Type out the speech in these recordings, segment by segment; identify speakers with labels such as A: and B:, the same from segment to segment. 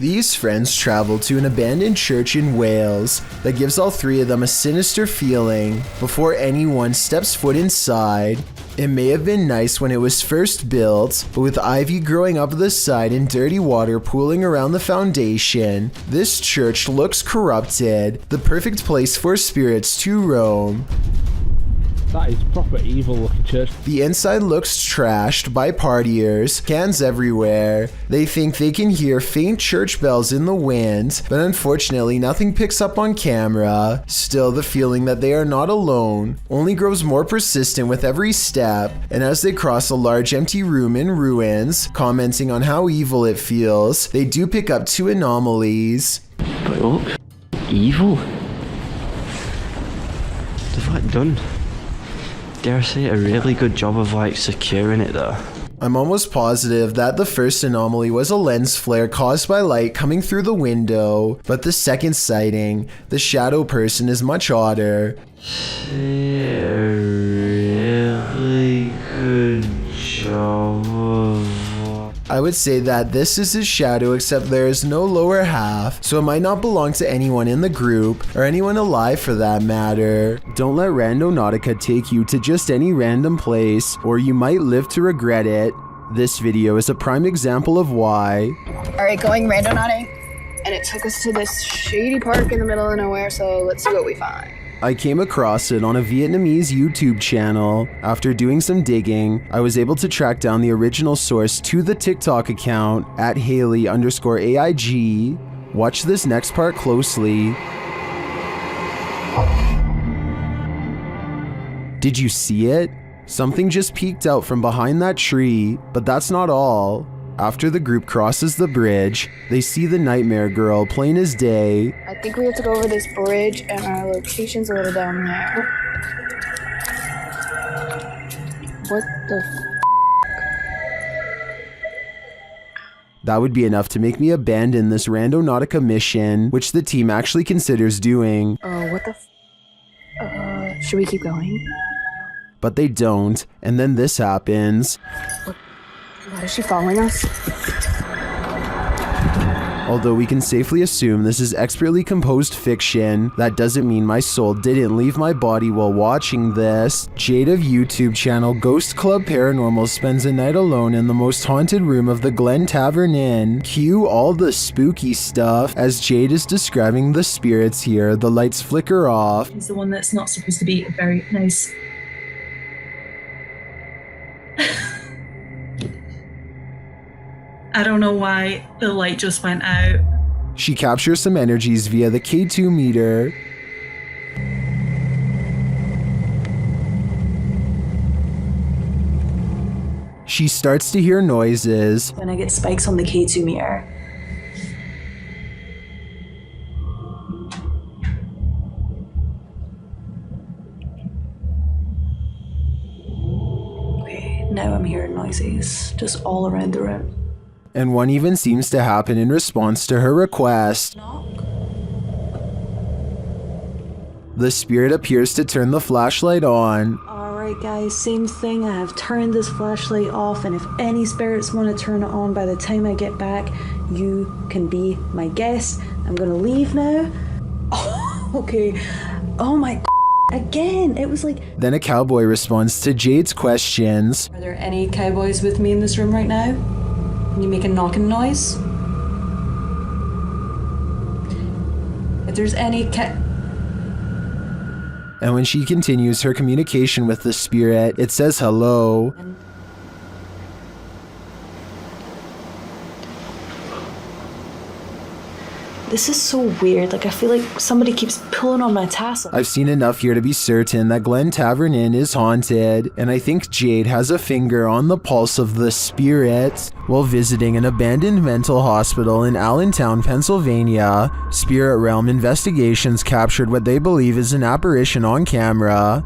A: These friends travel to an abandoned church in Wales that gives all three of them a sinister feeling before anyone steps foot inside. It may have been nice when it was first built, but with ivy growing up the side and dirty water pooling around the foundation, this church looks corrupted, the perfect place for spirits to roam.
B: That is proper evil looking church.
A: The inside looks trashed by partiers, cans everywhere. They think they can hear faint church bells in the wind, but unfortunately nothing picks up on camera. Still, the feeling that they are not alone only grows more persistent with every step, and as they cross a large empty room in ruins, commenting on how evil it feels, they do pick up two anomalies.
C: But it looks evil. They've like done, dare I say, a really good job of like securing it though.
A: I'm almost positive that the first anomaly was a lens flare caused by light coming through the window, but the second sighting, the shadow person, is much odder.
C: A really good job of...
A: I would say that this is his shadow, except there is no lower half, so it might not belong to anyone in the group, or anyone alive for that matter. Don't let Randonautica take you to just any random place, or you might live to regret it. This video is a prime example of why.
D: Alright, going randonauting, and it took us to this shady park in the middle of nowhere, so let's see what we find.
A: I came across it on a Vietnamese YouTube channel. After doing some digging, I was able to track down the original source to the TikTok account at Haley_AIG. Watch this next part closely. Did you see it? Something just peeked out from behind that tree, but that's not all. After the group crosses the bridge, they see the Nightmare Girl plain as day.
D: I think we have to go over this bridge, and our location's a little down there. What the
A: That would be enough to make me abandon this Randonautica mission, which the team actually considers doing.
D: what the should we keep going?
A: But they don't, and then this happens.
D: What, is she following us?
A: Although we can safely assume this is expertly composed fiction, that doesn't mean my soul didn't leave my body while watching this. Jade of YouTube channel Ghost Club Paranormal spends a night alone in the most haunted room of the Glen Tavern Inn. Cue all the spooky stuff. As Jade is describing the spirits here, the lights flicker off.
E: He's the one that's not supposed to be very nice. I don't know why the light just went out.
A: She captures some energies via the K2 meter. She starts to hear noises.
E: When I get spikes on the K2 meter. Okay, now I'm hearing noises just all around the room.
A: And one even seems to happen in response to her request. The spirit appears to turn the flashlight on.
E: Alright guys, same thing. I have turned this flashlight off, and if any spirits want to turn it on by the time I get back, you can be my guest. I'm gonna leave now. Oh, okay. Oh my again, it was like...
A: Then a cowboy responds to Jade's questions.
E: Are there any cowboys with me in this room right now? Can you make a knocking noise? If there's any
A: And when she continues her communication with the spirit, it says hello.
E: This is so weird. Like, I feel like somebody keeps pulling on my tassel.
A: I've seen enough here to be certain that Glen Tavern Inn is haunted, and I think Jade has a finger on the pulse of the spirit. While visiting an abandoned mental hospital in Allentown, Pennsylvania, Spirit Realm Investigations captured what they believe is an apparition on camera.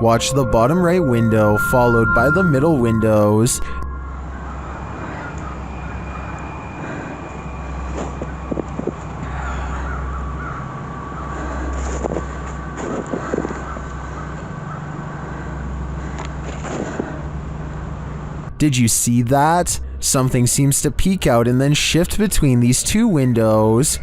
A: Watch the bottom right window followed by the middle windows. Did you see that? Something seems to peek out and then shift between these two windows.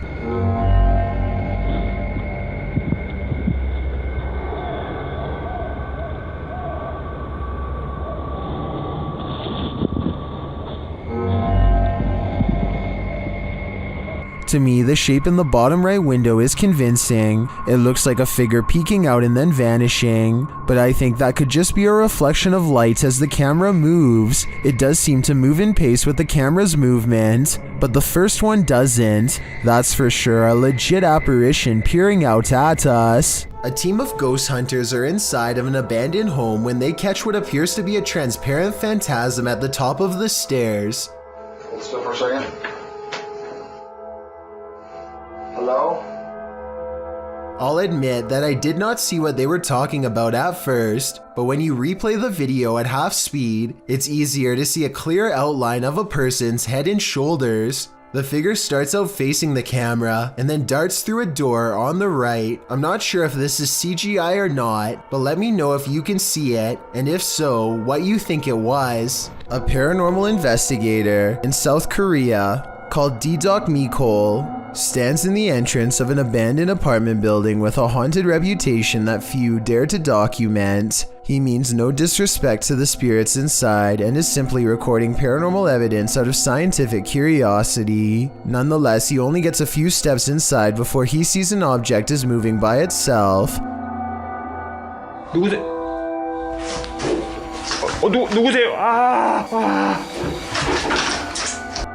A: To me, the shape in the bottom right window is convincing. It looks like a figure peeking out and then vanishing, but I think that could just be a reflection of light as the camera moves. It does seem to move in pace with the camera's movement, but the first one doesn't. That's for sure a legit apparition peering out at us. A team of ghost hunters are inside of an abandoned home when they catch what appears to be a transparent phantasm at the top of the stairs.
F: Hold still for a second. Hello?
A: I'll admit that I did not see what they were talking about at first, but when you replay the video at half speed, it's easier to see a clear outline of a person's head and shoulders. The figure starts out facing the camera and then darts through a door on the right. I'm not sure if this is CGI or not, but let me know if you can see it, and if so, what you think it was. A paranormal investigator in South Korea called D-Doc Mikol stands in the entrance of an abandoned apartment building with a haunted reputation that few dare to document. He means no disrespect to the spirits inside and is simply recording paranormal evidence out of scientific curiosity. Nonetheless, he only gets a few steps inside before he sees an object is moving by itself.
G: 누구세요? 누구세요?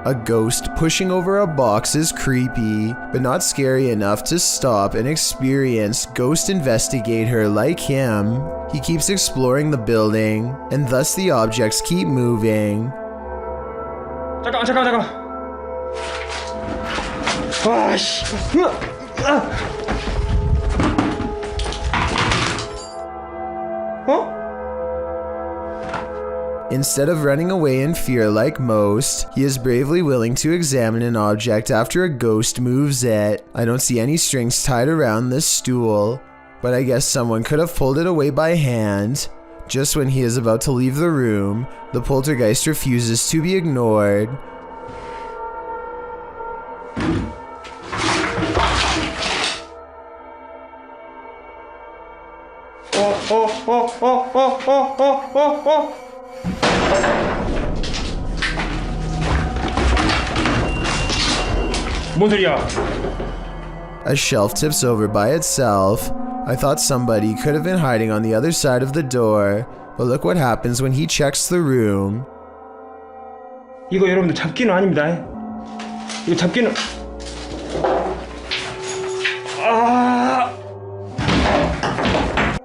A: A ghost pushing over a box is creepy, but not scary enough to stop an experienced ghost investigator like him. He keeps exploring the building, and thus the objects keep moving.
G: 잠깐.
A: Instead of running away in fear like most, he is bravely willing to examine an object after a ghost moves it. I don't see any strings tied around this stool, but I guess someone could have pulled it away by hand. Just when he is about to leave the room, the poltergeist refuses to be ignored.
G: 뭔 소리야?
A: A shelf tips over by itself. I thought somebody could have been hiding on the other side of the door, but look what happens when he checks the room.
G: 이거 여러분들 잡기는 아닙니다. 이거 잡기는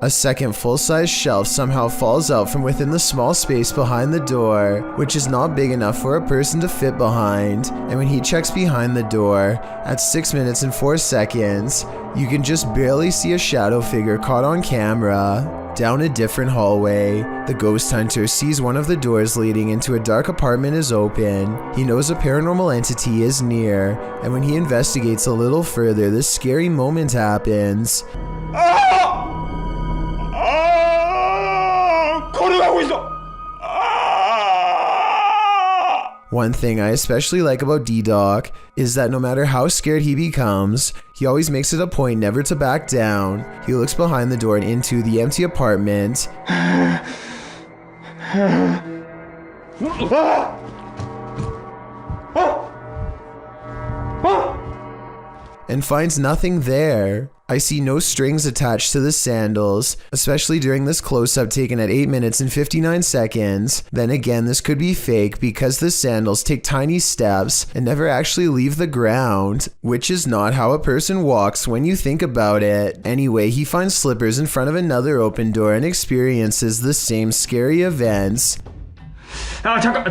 A: A second full-size shelf somehow falls out from within the small space behind the door, which is not big enough for a person to fit behind. And when he checks behind the door, at 6 minutes and 4 seconds, you can just barely see a shadow figure caught on camera. Down a different hallway, the ghost hunter sees one of the doors leading into a dark apartment is open. He knows a paranormal entity is near, and when he investigates a little further, this scary moment happens. One thing I especially like about D-Doc is that no matter how scared he becomes, he always makes it a point never to back down. He looks behind the door and into the empty apartment. And finds nothing there. I see no strings attached to the sandals, especially during this close-up taken at 8 minutes and 59 seconds. Then again, this could be fake because the sandals take tiny steps and never actually leave the ground, which is not how a person walks when you think about it. Anyway, he finds slippers in front of another open door and experiences the same scary events.
G: 잠깐.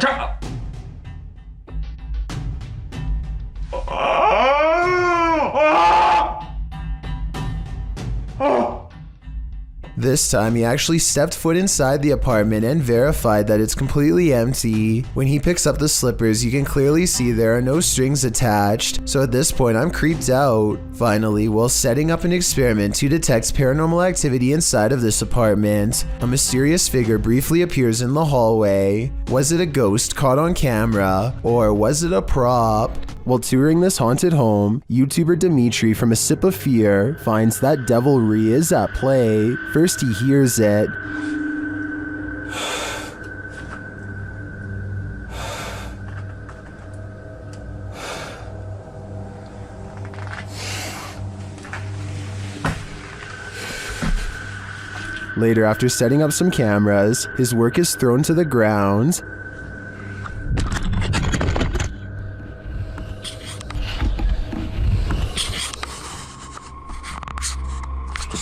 A: This time he actually stepped foot inside the apartment and verified that it's completely empty. When he picks up the slippers, you can clearly see there are no strings attached, so at this point I'm creeped out. Finally, while setting up an experiment to detect paranormal activity inside of this apartment, a mysterious figure briefly appears in the hallway. Was it a ghost caught on camera, or was it a prop? While touring this haunted home, YouTuber Dimitri from A Sip of Fear finds that devilry is at play. First he hears it. Later, after setting up some cameras, his work is thrown to the ground.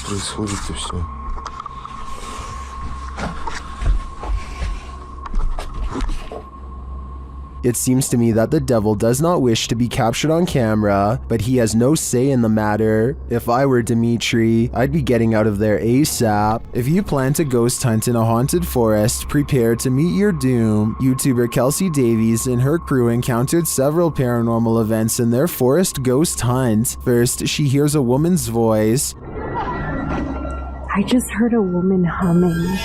H: Происходит и все.
A: It seems to me that the devil does not wish to be captured on camera, but he has no say in the matter. If I were Dimitri, I'd be getting out of there ASAP. If you plan to ghost hunt in a haunted forest, prepare to meet your doom. YouTuber Kelsey Davies and her crew encountered several paranormal events in their forest ghost hunt. First, she hears a woman's voice.
E: I just heard a woman humming.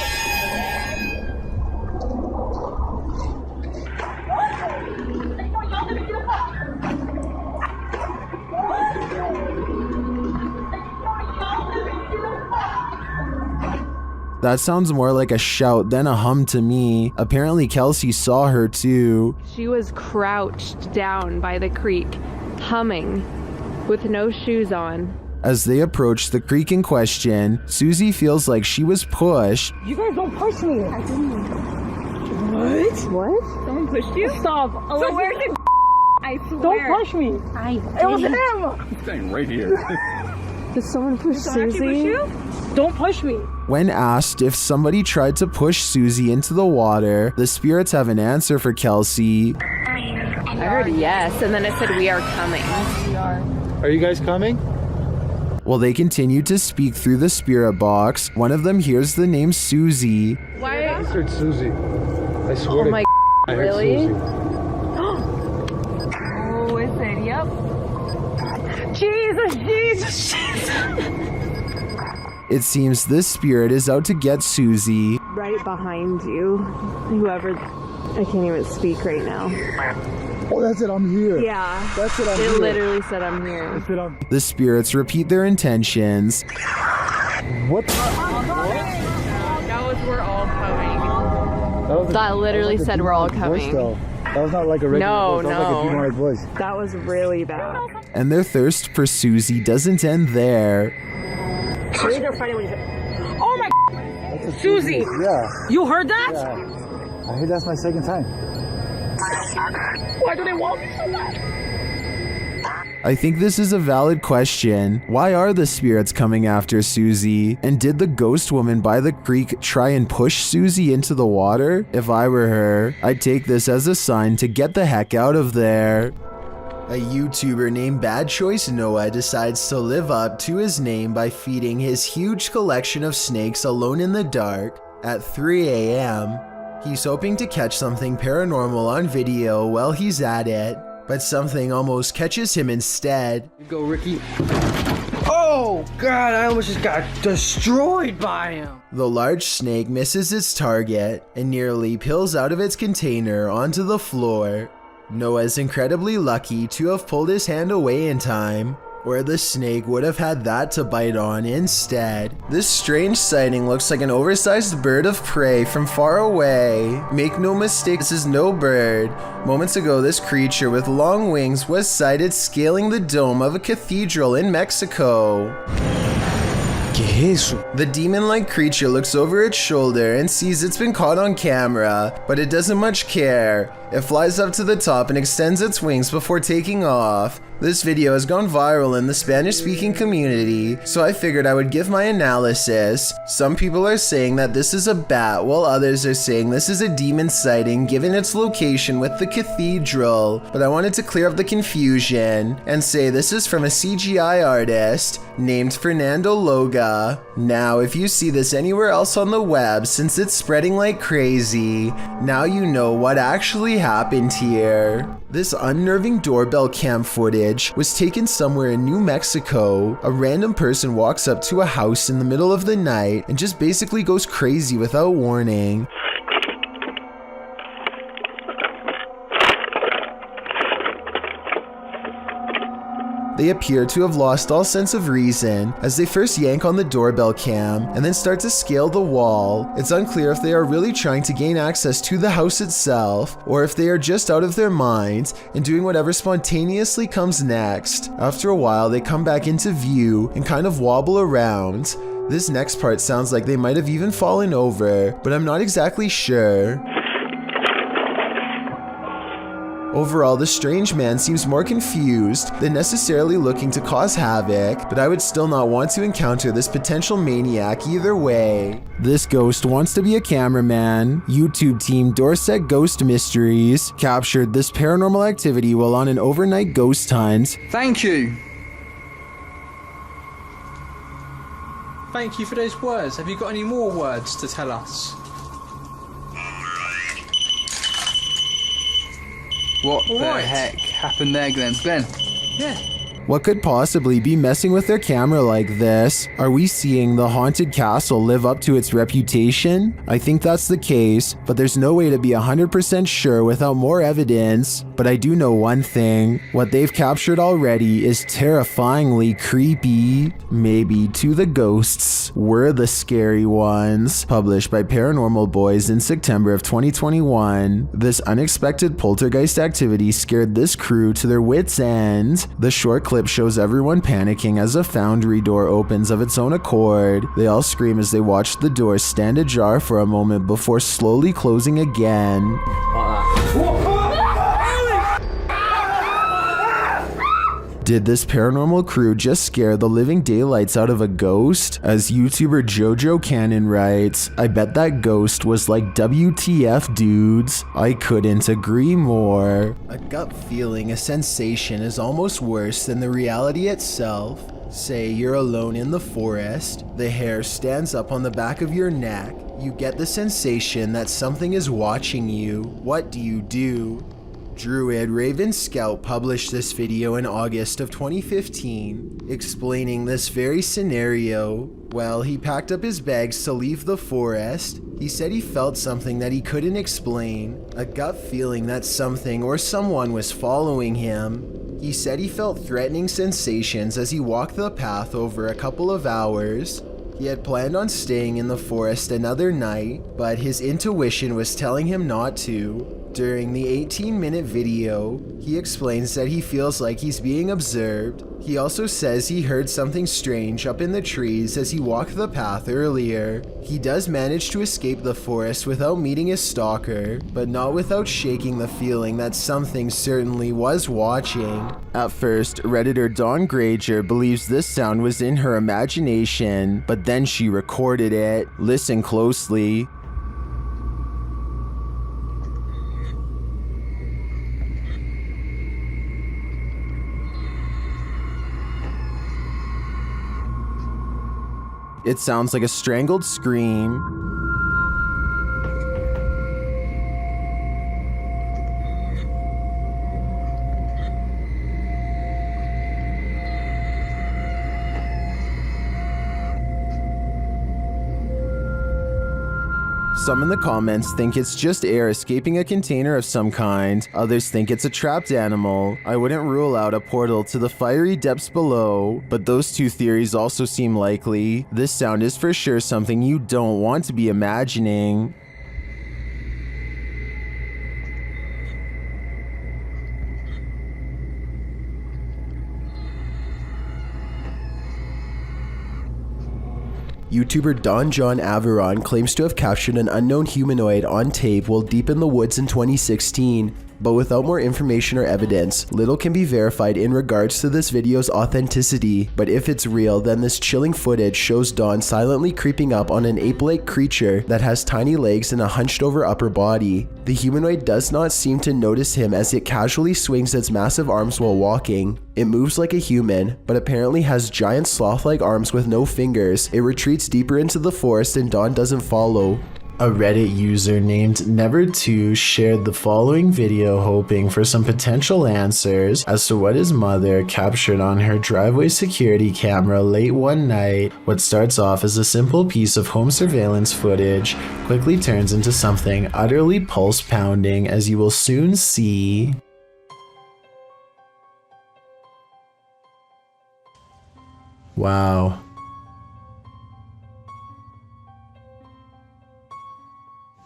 A: That sounds more like a shout than a hum to me. Apparently Kelsey saw her too.
I: She was crouched down by the creek, humming, with no shoes on.
A: As they approach the creek in question, Susie feels like she was pushed.
J: You guys don't push me. I didn't. What?
I: Someone pushed you?
J: Stop.
I: So where's it? I swear.
J: Don't push me. It was him.
H: He's staying right here.
E: Did someone push
I: Someone
E: Susie?
I: actually push you?
J: Don't push me.
A: When asked if somebody tried to push Susie into the water, the spirits have an answer for Kelsey.
I: I heard yes, and then it said we are coming. We are.
K: Are you guys coming?
A: While they continue to speak through the spirit box, one of them hears the name Susie.
I: Why?
K: I heard Susie. I swear
I: Oh my
K: I heard
I: really?
K: Susie.
I: Oh, is it? Yep. Jesus.
A: It seems this spirit is out to get Susie.
I: Right behind you. Whoever. I can't even speak right now.
K: Oh, that's it. I'm here.
I: Yeah.
K: That's it. I'm here.
I: It literally said I'm here.
K: That's it. I'm...
A: The spirits repeat their intentions.
K: What?
I: That was we're all coming.
K: was
I: That literally said we're all coming.
K: That was not like a regular voice. That was like a demonic voice.
I: That was really bad.
A: And their thirst for Susie doesn't end there.
J: Oh my. Susie.
K: Yeah.
J: You heard that?
K: Yeah. I heard that's my second time.
J: Why do they want me so bad?
A: I think this is a valid question. Why are the spirits coming after Susie? And did the ghost woman by the creek try and push Susie into the water? If I were her, I'd take this as a sign to get the heck out of there. A YouTuber named Bad Choice Noah decides to live up to his name by feeding his huge collection of snakes alone in the dark at 3 a.m. He's hoping to catch something paranormal on video while he's at it, but something almost catches him instead.
L: You go, Ricky. Oh, God, I almost just got destroyed by him.
A: The large snake misses its target and nearly peels out of its container onto the floor. Noah's incredibly lucky to have pulled his hand away in time, where the snake would have had that to bite on instead. This strange sighting looks like an oversized bird of prey from far away. Make no mistake, this is no bird. Moments ago, this creature with long wings was sighted scaling the dome of a cathedral in Mexico. The demon-like creature looks over its shoulder and sees it's been caught on camera, but it doesn't much care. It flies up to the top and extends its wings before taking off. This video has gone viral in the Spanish-speaking community, so I figured I would give my analysis. Some people are saying that this is a bat, while others are saying this is a demon sighting given its location with the cathedral. But I wanted to clear up the confusion and say this is from a CGI artist named Fernando Loga. Now, if you see this anywhere else on the web, since it's spreading like crazy, now you know what actually happened here. This unnerving doorbell cam footage was taken somewhere in New Mexico. A random person walks up to a house in the middle of the night and just basically goes crazy without warning. They appear to have lost all sense of reason as they first yank on the doorbell cam and then start to scale the wall. It's unclear if they are really trying to gain access to the house itself or if they are just out of their minds and doing whatever spontaneously comes next. After a while, they come back into view and kind of wobble around. This next part sounds like they might have even fallen over, but I'm not exactly sure. Overall, the strange man seems more confused than necessarily looking to cause havoc, but I would still not want to encounter this potential maniac either way. This ghost wants to be a cameraman. YouTube team Dorset Ghost Mysteries captured this paranormal activity while on an overnight ghost hunt.
L: Thank you.
M: Thank you for those words. Have you got any more words to tell us?
L: What the heck happened there, Glenn? Glenn?
M: Yeah.
A: What could possibly be messing with their camera like this? Are we seeing the haunted castle live up to its reputation? I think that's the case, but there's no way to be 100% sure without more evidence. But I do know one thing. What they've captured already is terrifyingly creepy. Maybe to the ghosts were the scary ones. Published by Paranormal Boys in September of 2021. This unexpected poltergeist activity scared this crew to their wits' end. The short clip shows everyone panicking as a foundry door opens of its own accord. They all scream as they watch the door stand ajar for a moment before slowly closing again. Did this paranormal crew just scare the living daylights out of a ghost? As YouTuber Jojo Cannon writes, I bet that ghost was like WTF dudes. I couldn't agree more. A gut feeling, a sensation is almost worse than the reality itself. Say you're alone in the forest, the hair stands up on the back of your neck. You get the sensation that something is watching you. What do? Druid Raven Scout published this video in August of 2015, explaining this very scenario. Well, he packed up his bags to leave the forest. He said he felt something that he couldn't explain, a gut feeling that something or someone was following him. He said he felt threatening sensations as he walked the path over a couple of hours. He had planned on staying in the forest another night, but his intuition was telling him not to. During the 18-minute video, he explains that he feels like he's being observed. He also says he heard something strange up in the trees as he walked the path earlier. He does manage to escape the forest without meeting his stalker, but not without shaking the feeling that something certainly was watching. At first, Redditor Dawn Granger believes this sound was in her imagination, but then she recorded it. Listen closely. It sounds like a strangled scream. Some in the comments think it's just air escaping a container of some kind. Others think it's a trapped animal. I wouldn't rule out a portal to the fiery depths below, but those two theories also seem likely. This sound is for sure something you don't want to be imagining. YouTuber Don John Averon claims to have captured an unknown humanoid on tape while deep in the woods in 2016. but without more information or evidence, little can be verified in regards to this video's authenticity. But if it's real, then this chilling footage shows Dawn silently creeping up on an ape-like creature that has tiny legs and a hunched over upper body. The humanoid does not seem to notice him as it casually swings its massive arms while walking. It moves like a human, but apparently has giant sloth-like arms with no fingers. It retreats deeper into the forest and Dawn doesn't follow. A Reddit user named Never2 shared the following video hoping for some potential answers as to what his mother captured on her driveway security camera late one night. What starts off as a simple piece of home surveillance footage quickly turns into something utterly pulse-pounding, as you will soon see. Wow.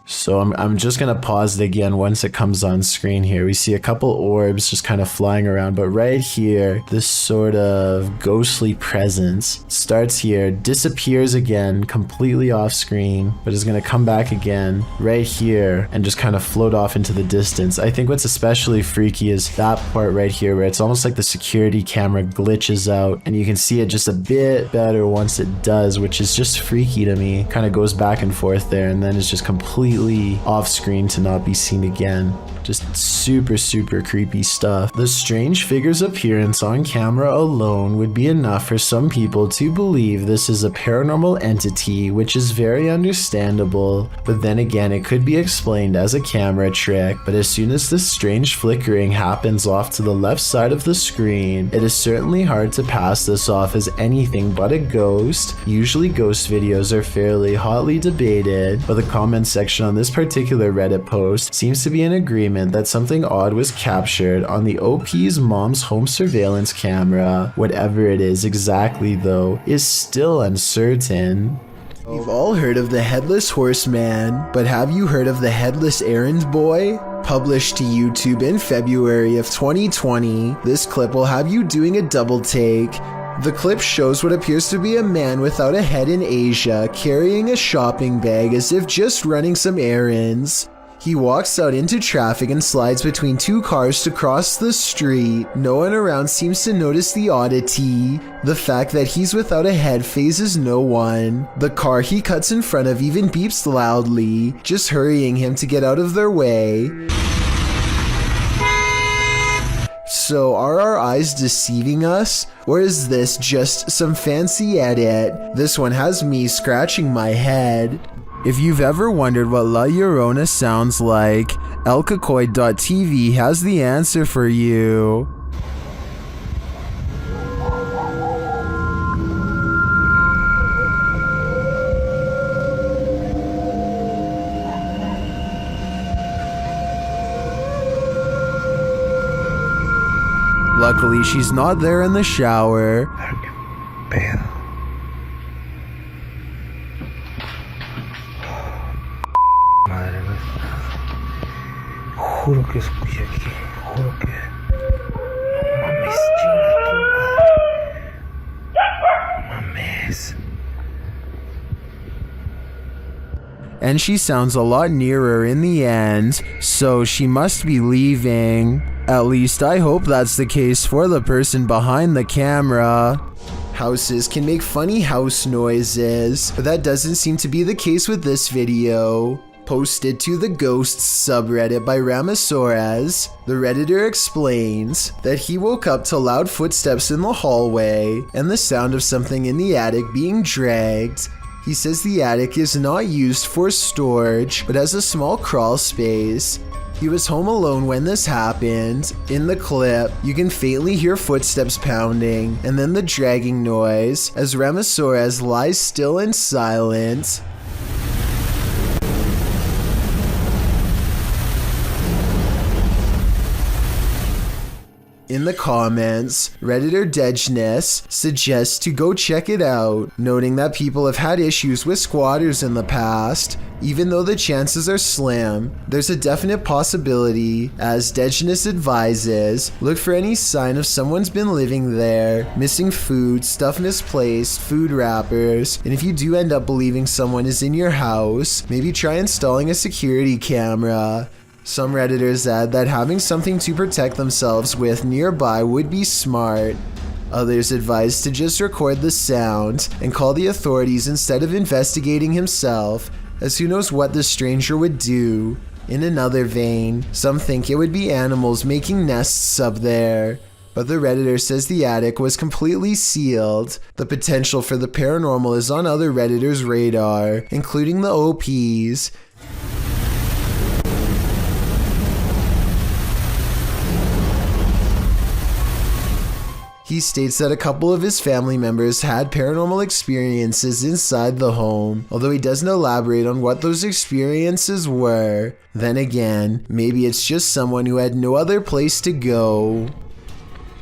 A: So I'm just going to pause it again once it comes on screen here. We see a couple orbs just kind of flying around, but right here, this sort of ghostly presence starts here, disappears again, completely off screen, but is going to come back again right here and just kind of float off into the distance. I think what's especially freaky is that part right here where it's almost like the security camera glitches out and you can see it just a bit better once it does, which is just freaky to me. Kind of goes back and forth there and then it's just completely off screen to not be seen again. Just super creepy stuff. The strange figure's appearance on camera alone would be enough for some people to believe this is a paranormal entity, which is very understandable, but then again it could be explained as a camera trick. But as soon as this strange flickering happens off to the left side of the screen, it is certainly hard to pass this off as anything but a ghost. Usually ghost videos are fairly hotly debated, but the comment section on this particular Reddit post seems to be in agreement that something odd was captured on the OP's mom's home surveillance camera. Whatever it is exactly though is still uncertain. You've all heard of the Headless Horseman, but have you heard of the Headless Errand Boy? Published to YouTube in February of 2020, this clip will have you doing a double take. The clip shows what appears to be a man without a head in Asia carrying a shopping bag as if just running some errands. He walks out into traffic and slides between two cars to cross the street. No one around seems to notice the oddity. The fact that he's without a head phases no one. The car he cuts in front of even beeps loudly, just hurrying him to get out of their way. So are our eyes deceiving us? Or is this just some fancy edit? This one has me scratching my head. If you've ever wondered what La Llorona sounds like, elcacoy.tv has the answer for you. Luckily, she's not there in the shower.
L: Juro que escuché aquí, juro que... No mames, chinga tu madre. Mames.
A: And she sounds a lot nearer in the end, so she must be leaving. At least I hope that's the case for the person behind the camera. Houses can make funny house noises, but that doesn't seem to be the case with this video. Posted to the Ghosts subreddit by Ramasaurez, the Redditor explains that he woke up to loud footsteps in the hallway and the sound of something in the attic being dragged. He says the attic is not used for storage, but as a small crawl space. He was home alone when this happened. In the clip, you can faintly hear footsteps pounding and then the dragging noise as Ramasaurez lies still and silent. In the comments, Redditor Dejness suggests to go check it out, noting that people have had issues with squatters in the past. Even though the chances are slim, there's a definite possibility, as Dejness advises. Look for any sign of someone's been living there, missing food, stuff misplaced, food wrappers, and if you do end up believing someone is in your house, maybe try installing a security camera. Some Redditors add that having something to protect themselves with nearby would be smart. Others advise to just record the sound and call the authorities instead of investigating himself, as who knows what the stranger would do. In another vein, some think it would be animals making nests up there, but the Redditor says the attic was completely sealed. The potential for the paranormal is on other Redditors' radar, including the OPs. He states that a couple of his family members had paranormal experiences inside the home, although he doesn't elaborate on what those experiences were. Then again, maybe it's just someone who had no other place to go.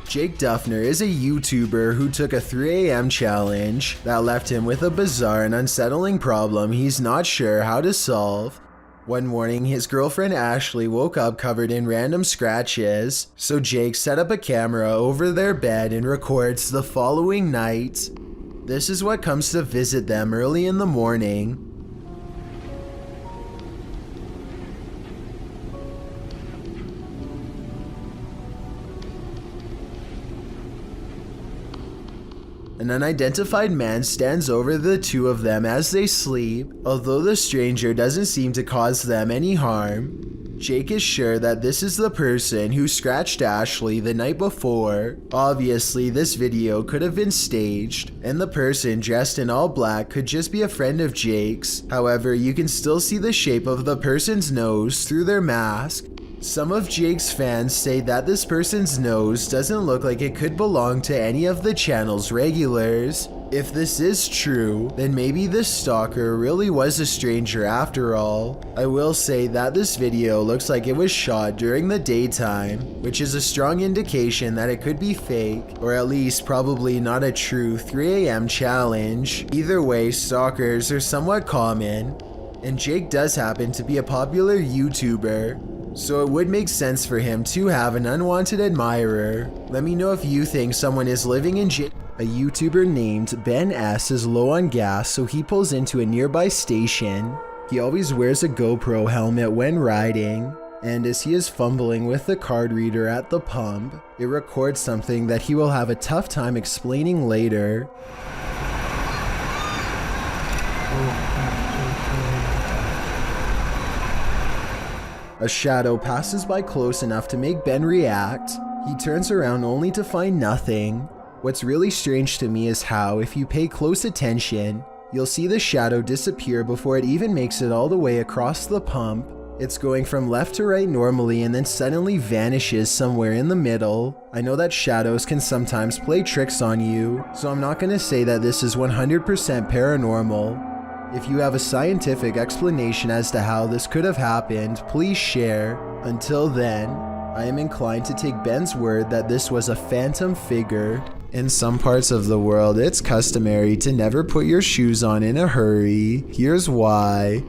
A: Jake Duffner is a YouTuber who took a 3 a.m. challenge that left him with a bizarre and unsettling problem he's not sure how to solve. One morning, his girlfriend Ashley woke up covered in random scratches, so Jake set up a camera over their bed and records the following night. This is what comes to visit them early in the morning. An unidentified man stands over the two of them as they sleep, although the stranger doesn't seem to cause them any harm. Jake is sure that this is the person who scratched Ashley the night before. Obviously, this video could have been staged, and the person dressed in all black could just be a friend of Jake's. However, you can still see the shape of the person's nose through their mask. Some of Jake's fans say that this person's nose doesn't look like it could belong to any of the channel's regulars. If this is true, then maybe this stalker really was a stranger after all. I will say that this video looks like it was shot during the daytime, which is a strong indication that it could be fake, or at least probably not a true 3 a.m. challenge. Either way, stalkers are somewhat common, and Jake does happen to be a popular YouTuber, so it would make sense for him to have an unwanted admirer. Let me know if you think someone is living in Jake. A YouTuber named Ben S is low on gas, so he pulls into a nearby station. He always wears a GoPro helmet when riding, and as he is fumbling with the card reader at the pump, it records something that he will have a tough time explaining later. A shadow passes by close enough to make Ben react. He turns around only to find nothing. What's really strange to me is how, if you pay close attention, you'll see the shadow disappear before it even makes it all the way across the pump. It's going from left to right normally and then suddenly vanishes somewhere in the middle. I know that shadows can sometimes play tricks on you, so I'm not gonna say that this is 100% paranormal. If you have a scientific explanation as to how this could have happened, please share. Until then, I am inclined to take Ben's word that this was a phantom figure. In some parts of the world, it's customary to never put your shoes on in a hurry. Here's why.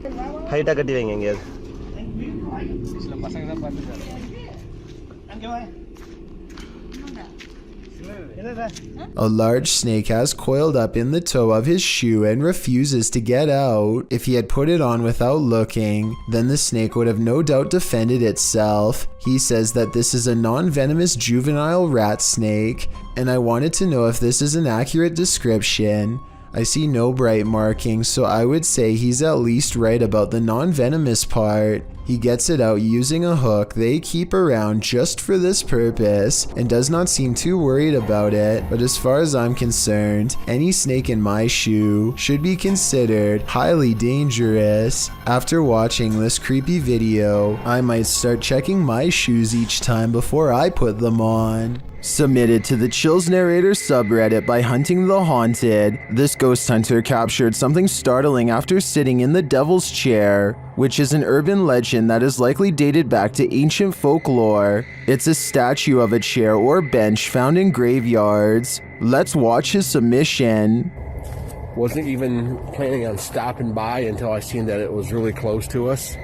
A: A large snake has coiled up in the toe of his shoe and refuses to get out. If he had put it on without looking, then the snake would have no doubt defended itself. He says that this is a non-venomous juvenile rat snake, and I wanted to know if this is an accurate description. I see no bright markings, so I would say he's at least right about the non-venomous part. He gets it out using a hook they keep around just for this purpose and does not seem too worried about it, but as far as I'm concerned, any snake in my shoe should be considered highly dangerous. After watching this creepy video, I might start checking my shoes each time before I put them on. Submitted to the Chills Narrator subreddit by Hunting the Haunted, this ghost hunter captured something startling after sitting in the Devil's Chair, which is an urban legend that is likely dated back to ancient folklore. It's a statue of a chair or bench found in graveyards. Let's watch his submission.
N: Wasn't even planning on stopping by until I seen that it was really close to us,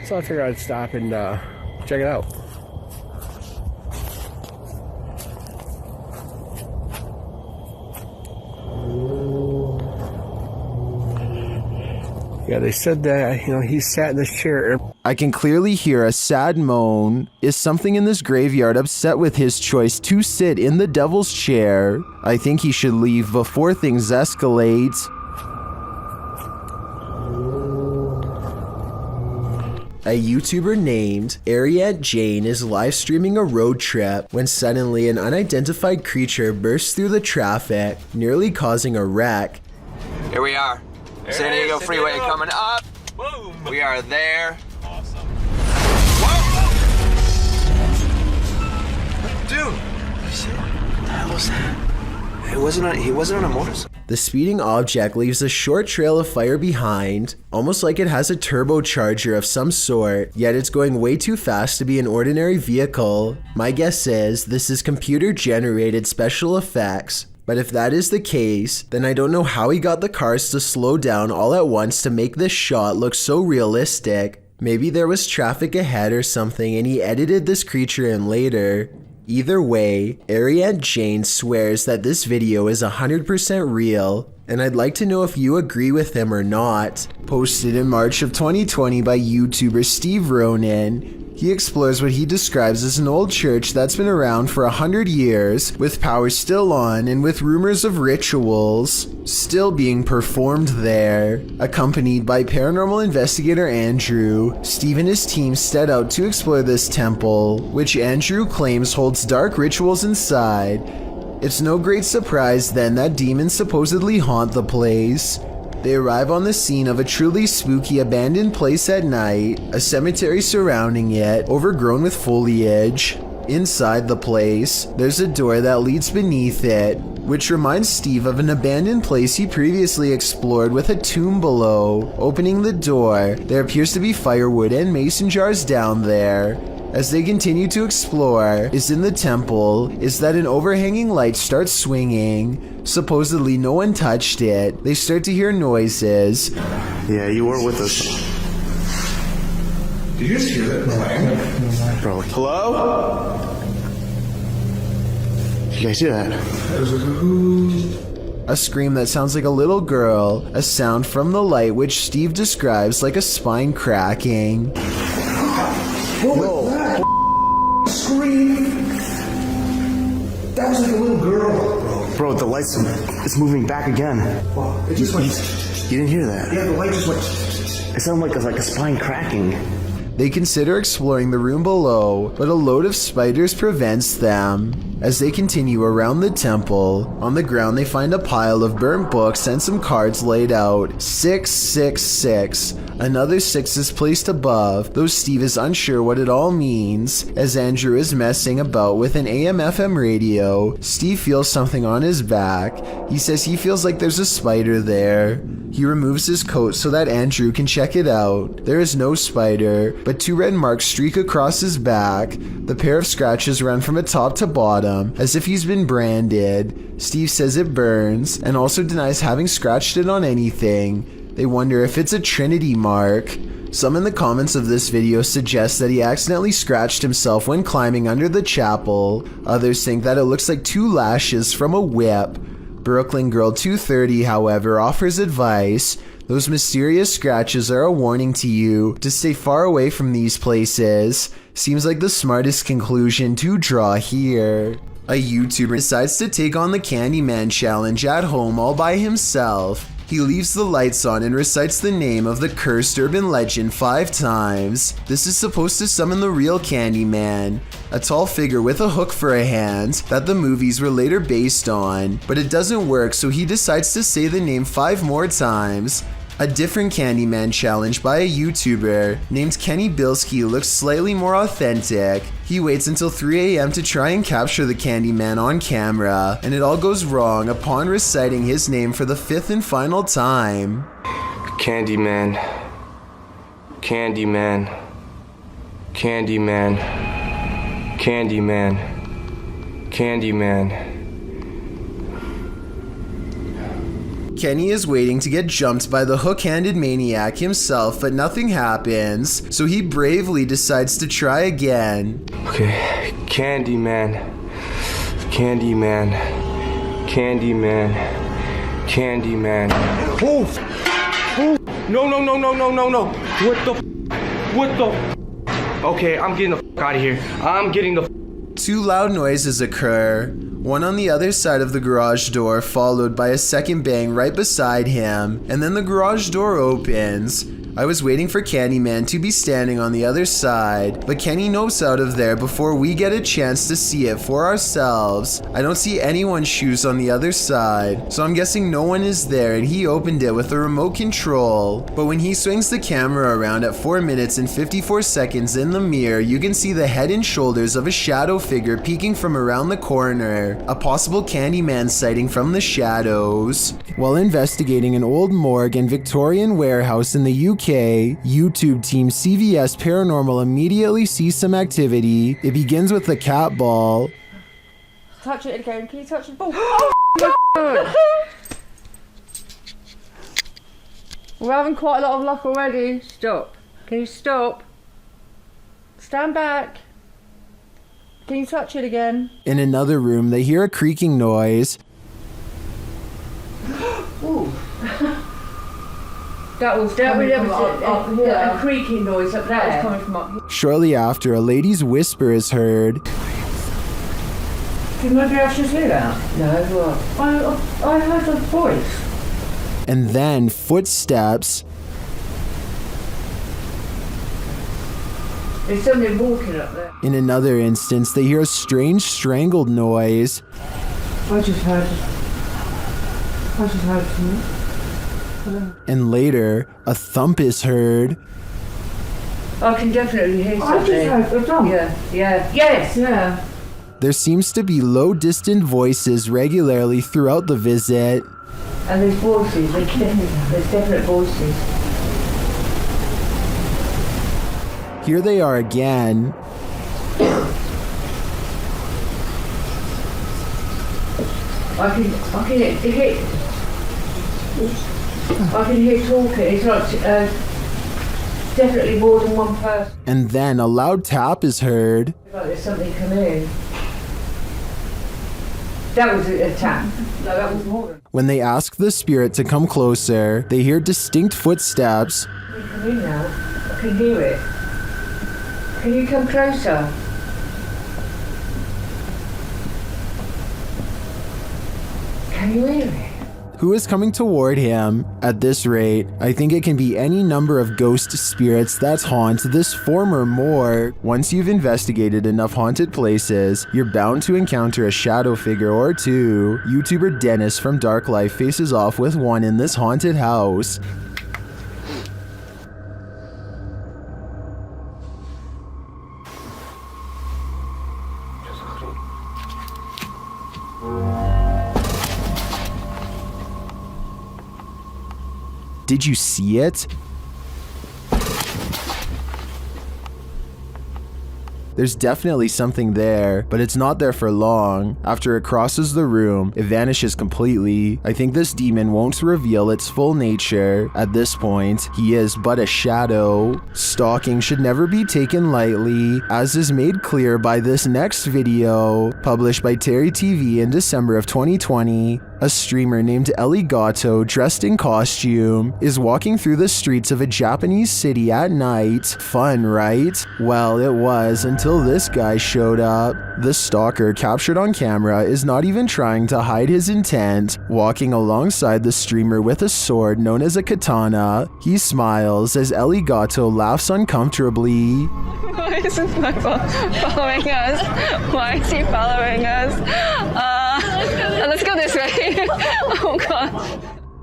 N: so I figured I'd stop and check it out. Yeah, they said that, he sat in this chair.
A: I can clearly hear a sad moan. Is something in this graveyard upset with his choice to sit in the devil's chair? I think he should leave before things escalate. A YouTuber named Ariette Jane is live streaming a road trip when suddenly an unidentified creature bursts through the traffic, nearly causing a wreck.
O: Here we are. San Diego Freeway coming up. Boom. We are there. Awesome. Whoa! Dude, what the hell was that? He wasn't on a motorcycle.
A: The speeding object leaves a short trail of fire behind, almost like it has a turbocharger of some sort, yet it's going way too fast to be an ordinary vehicle. My guess is this is computer-generated special effects, but if that is the case, then I don't know how he got the cars to slow down all at once to make this shot look so realistic. Maybe there was traffic ahead or something and he edited this creature in later. Either way, Ariette Jane swears that this video is 100% real, and I'd like to know if you agree with him or not. Posted in March of 2020 by YouTuber Steve Ronan, he explores what he describes as an old church that's been around for 100 years, with power still on and with rumors of rituals still being performed there. Accompanied by Paranormal Investigator Andrew, Steve and his team set out to explore this temple, which Andrew claims holds dark rituals inside. It's no great surprise then that demons supposedly haunt the place. They arrive on the scene of a truly spooky abandoned place at night, a cemetery surrounding it, overgrown with foliage. Inside the place, there's a door that leads beneath it, which reminds Steve of an abandoned place he previously explored with a tomb below. Opening the door, there appears to be firewood and mason jars down there. As they continue to explore, is in the temple, is that an overhanging light starts swinging. Supposedly no one touched it. They start to hear noises.
H: Yeah, you were with us.
F: Did you just hear that clang?
H: Probably. Hello? You guys hear that?
A: A scream that sounds like a little girl, a sound from the light which Steve describes like a spine cracking.
F: Whoa! Scream! That was like a little girl, bro.
H: Bro, the lights is moving back again.
F: Wow, it just went.
H: You didn't hear that?
F: Yeah, the light just went.
H: It sounded like a spine cracking.
A: They consider exploring the room below, but a load of spiders prevents them. As they continue around the temple, on the ground they find a pile of burnt books and some cards laid out. 666. Another 6 is placed above, though Steve is unsure what it all means. As Andrew is messing about with an AM/FM radio, Steve feels something on his back. He says he feels like there's a spider there. He removes his coat so that Andrew can check it out. There is no spider, but 2 red marks streak across his back. The pair of scratches run from top to bottom, as if he's been branded. Steve says it burns, and also denies having scratched it on anything. They wonder if it's a Trinity mark. Some in the comments of this video suggest that he accidentally scratched himself when climbing under the chapel. Others think that it looks like 2 lashes from a whip. Brooklyn Girl 230, however, offers advice. Those mysterious scratches are a warning to you to stay far away from these places. Seems like the smartest conclusion to draw here. A YouTuber decides to take on the Candyman challenge at home all by himself. He leaves the lights on and recites the name of the cursed urban legend 5 times. This is supposed to summon the real Candyman, a tall figure with a hook for a hand that the movies were later based on, but it doesn't work, so he decides to say the name 5 more times. A different Candyman challenge by a YouTuber named Kenny Bilski looks slightly more authentic. He waits until 3 AM to try and capture the Candyman on camera, and it all goes wrong upon reciting his name for the 5th and final time.
P: Candyman. Candyman. Candyman. Candyman. Candyman.
A: Kenny is waiting to get jumped by the hook-handed maniac himself, but nothing happens, so he bravely decides to try again.
P: Okay, Candyman. Candyman. Candyman. Candyman.
G: Oh! Oh! No, no, no, no, no, no, no! What the
P: What the? Okay, I'm getting the out of here. I'm getting the.
A: Two loud noises occur, one on the other side of the garage door, followed by a second bang right beside him, and then the garage door opens. I was waiting for Candyman to be standing on the other side, but Kenny nopes out of there before we get a chance to see it for ourselves. I don't see anyone's shoes on the other side, so I'm guessing no one is there and he opened it with a remote control. But when he swings the camera around at 4 minutes and 54 seconds in the mirror, you can see the head and shoulders of a shadow figure peeking from around the corner, a possible Candyman sighting from the shadows. While investigating an old morgue and Victorian warehouse in the UK, YouTube team CVS Paranormal immediately sees some activity. It begins with the cat ball.
J: Touch it again. Can you touch the ball? We're having quite a lot of luck already. Stop. Can you stop? Stand back. Can you touch it again?
A: In another room, they hear a creaking noise.
J: Ooh. That was coming from up here. A creaking noise up there. That was coming from up here.
A: Shortly after, a lady's whisper is heard.
J: Did maybe I should hear that? No, what? I heard a voice.
A: And then footsteps.
J: There's somebody walking up there.
A: In another instance, they hear a strange strangled noise.
J: I just heard something.
A: And later, a thump is heard.
J: I can definitely hear something. I just heard a thump. Yeah.
A: There seems to be low, distant voices regularly throughout the visit.
J: And there's voices, there's definite voices.
A: Here they are again.
J: I can hear talking. It's like definitely more than one person.
A: And then a loud tap is heard.
J: Like there's something coming in. That was a tap. No, that was more than.
A: When they ask the spirit to come closer, they hear distinct footsteps.
J: Can you come in now? I can hear it. Can you come closer? Can you hear it?
A: Who is coming toward him? At this rate, I think it can be any number of ghost spirits that haunt this former morgue. Once you've investigated enough haunted places, you're bound to encounter a shadow figure or two. YouTuber Dennis from Dark Life faces off with one in this haunted house. Did you see it? There's definitely something there, but it's not there for long. After it crosses the room, it vanishes completely. I think this demon won't reveal its full nature. At this point, he is but a shadow. Stalking should never be taken lightly, as is made clear by this next video, published by Terry TV in December of 2020. A streamer named Ellie Gatto, dressed in costume, is walking through the streets of a Japanese city at night. Fun, right? Well, it was until this guy showed up. The stalker, captured on camera, is not even trying to hide his intent, walking alongside the streamer with a sword known as a katana. He smiles as Ellie Gatto laughs uncomfortably.
Q: Why is this my following us? Why is he following us? Let's go this way. Oh god.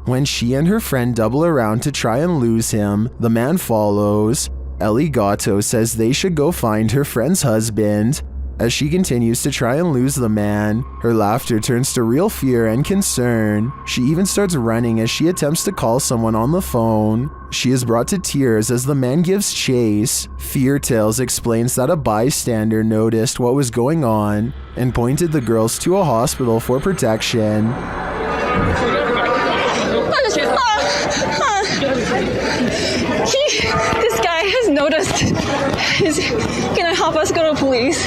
A: When she and her friend double around to try and lose him, the man follows. Ellie Gatto says they should go find her friend's husband. As she continues to try and lose the man, her laughter turns to real fear and concern. She even starts running as she attempts to call someone on the phone. She is brought to tears as the man gives chase. Fear Tales explains that a bystander noticed what was going on and pointed the girls to a hospital for protection.
Q: This guy has noticed. Can I help us go to police?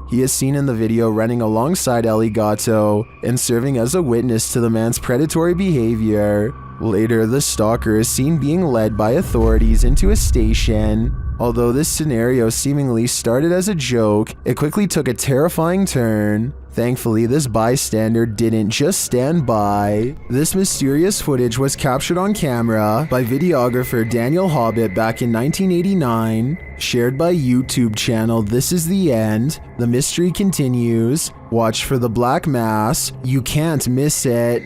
A: He is seen in the video running alongside Eligato and serving as a witness to the man's predatory behavior. Later, the stalker is seen being led by authorities into a station. Although this scenario seemingly started as a joke, it quickly took a terrifying turn. Thankfully, this bystander didn't just stand by. This mysterious footage was captured on camera by videographer Daniel Hobbit back in 1989. Shared by YouTube channel This Is The End. The mystery continues. Watch for the Black Mass. You can't miss it.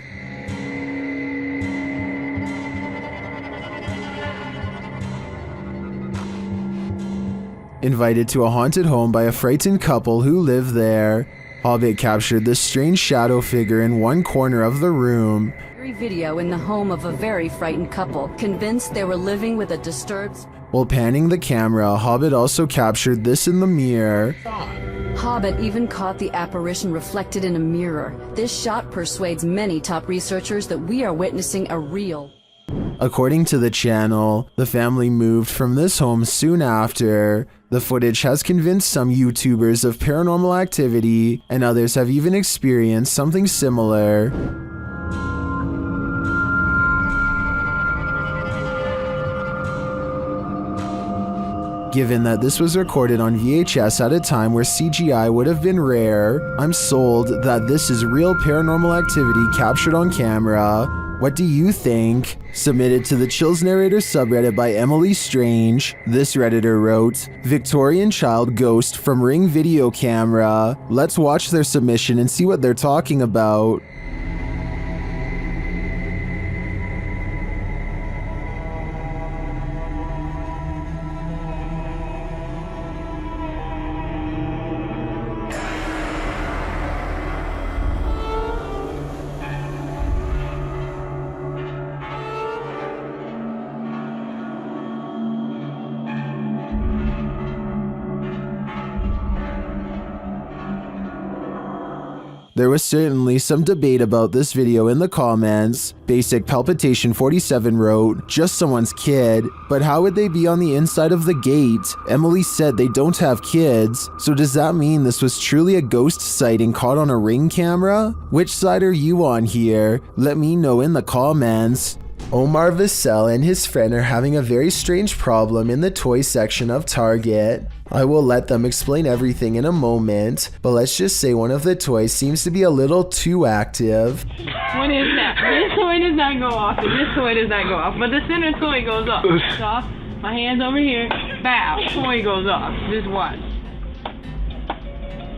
A: Invited to a haunted home by a frightened couple who live there, Hobbit captured this strange shadow figure in one corner of the room.
R: Video in the home of a very frightened couple, convinced they were living with a disturbed...
A: While panning the camera, Hobbit also captured this in the mirror.
R: Hobbit even caught the apparition reflected in a mirror. This shot persuades many top researchers that we are witnessing a real...
A: According to the channel, the family moved from this home soon after. The footage has convinced some YouTubers of paranormal activity, and others have even experienced something similar. Given that this was recorded on VHS at a time where CGI would have been rare, I'm sold that this is real paranormal activity captured on camera. What do you think? Submitted to the Chills Narrator subreddit by Emily Strange. This Redditor wrote, Victorian child ghost from Ring video camera. Let's watch their submission and see what they're talking about. There was certainly some debate about this video in the comments. Basic Palpitation 47 wrote, just someone's kid, but how would they be on the inside of the gate? Emily said they don't have kids, so does that mean this was truly a ghost sighting caught on a Ring camera? Which side are you on here? Let me know in the comments. Omar Vassell and his friend are having a very strange problem in the toy section of Target. I will let them explain everything in a moment, but let's just say one of the toys seems to be a little too active.
S: What is that? This toy does not go off, and this toy does not go off, but the center toy goes off. It's off. My hand's over here. Bow. Toy goes off. Just watch.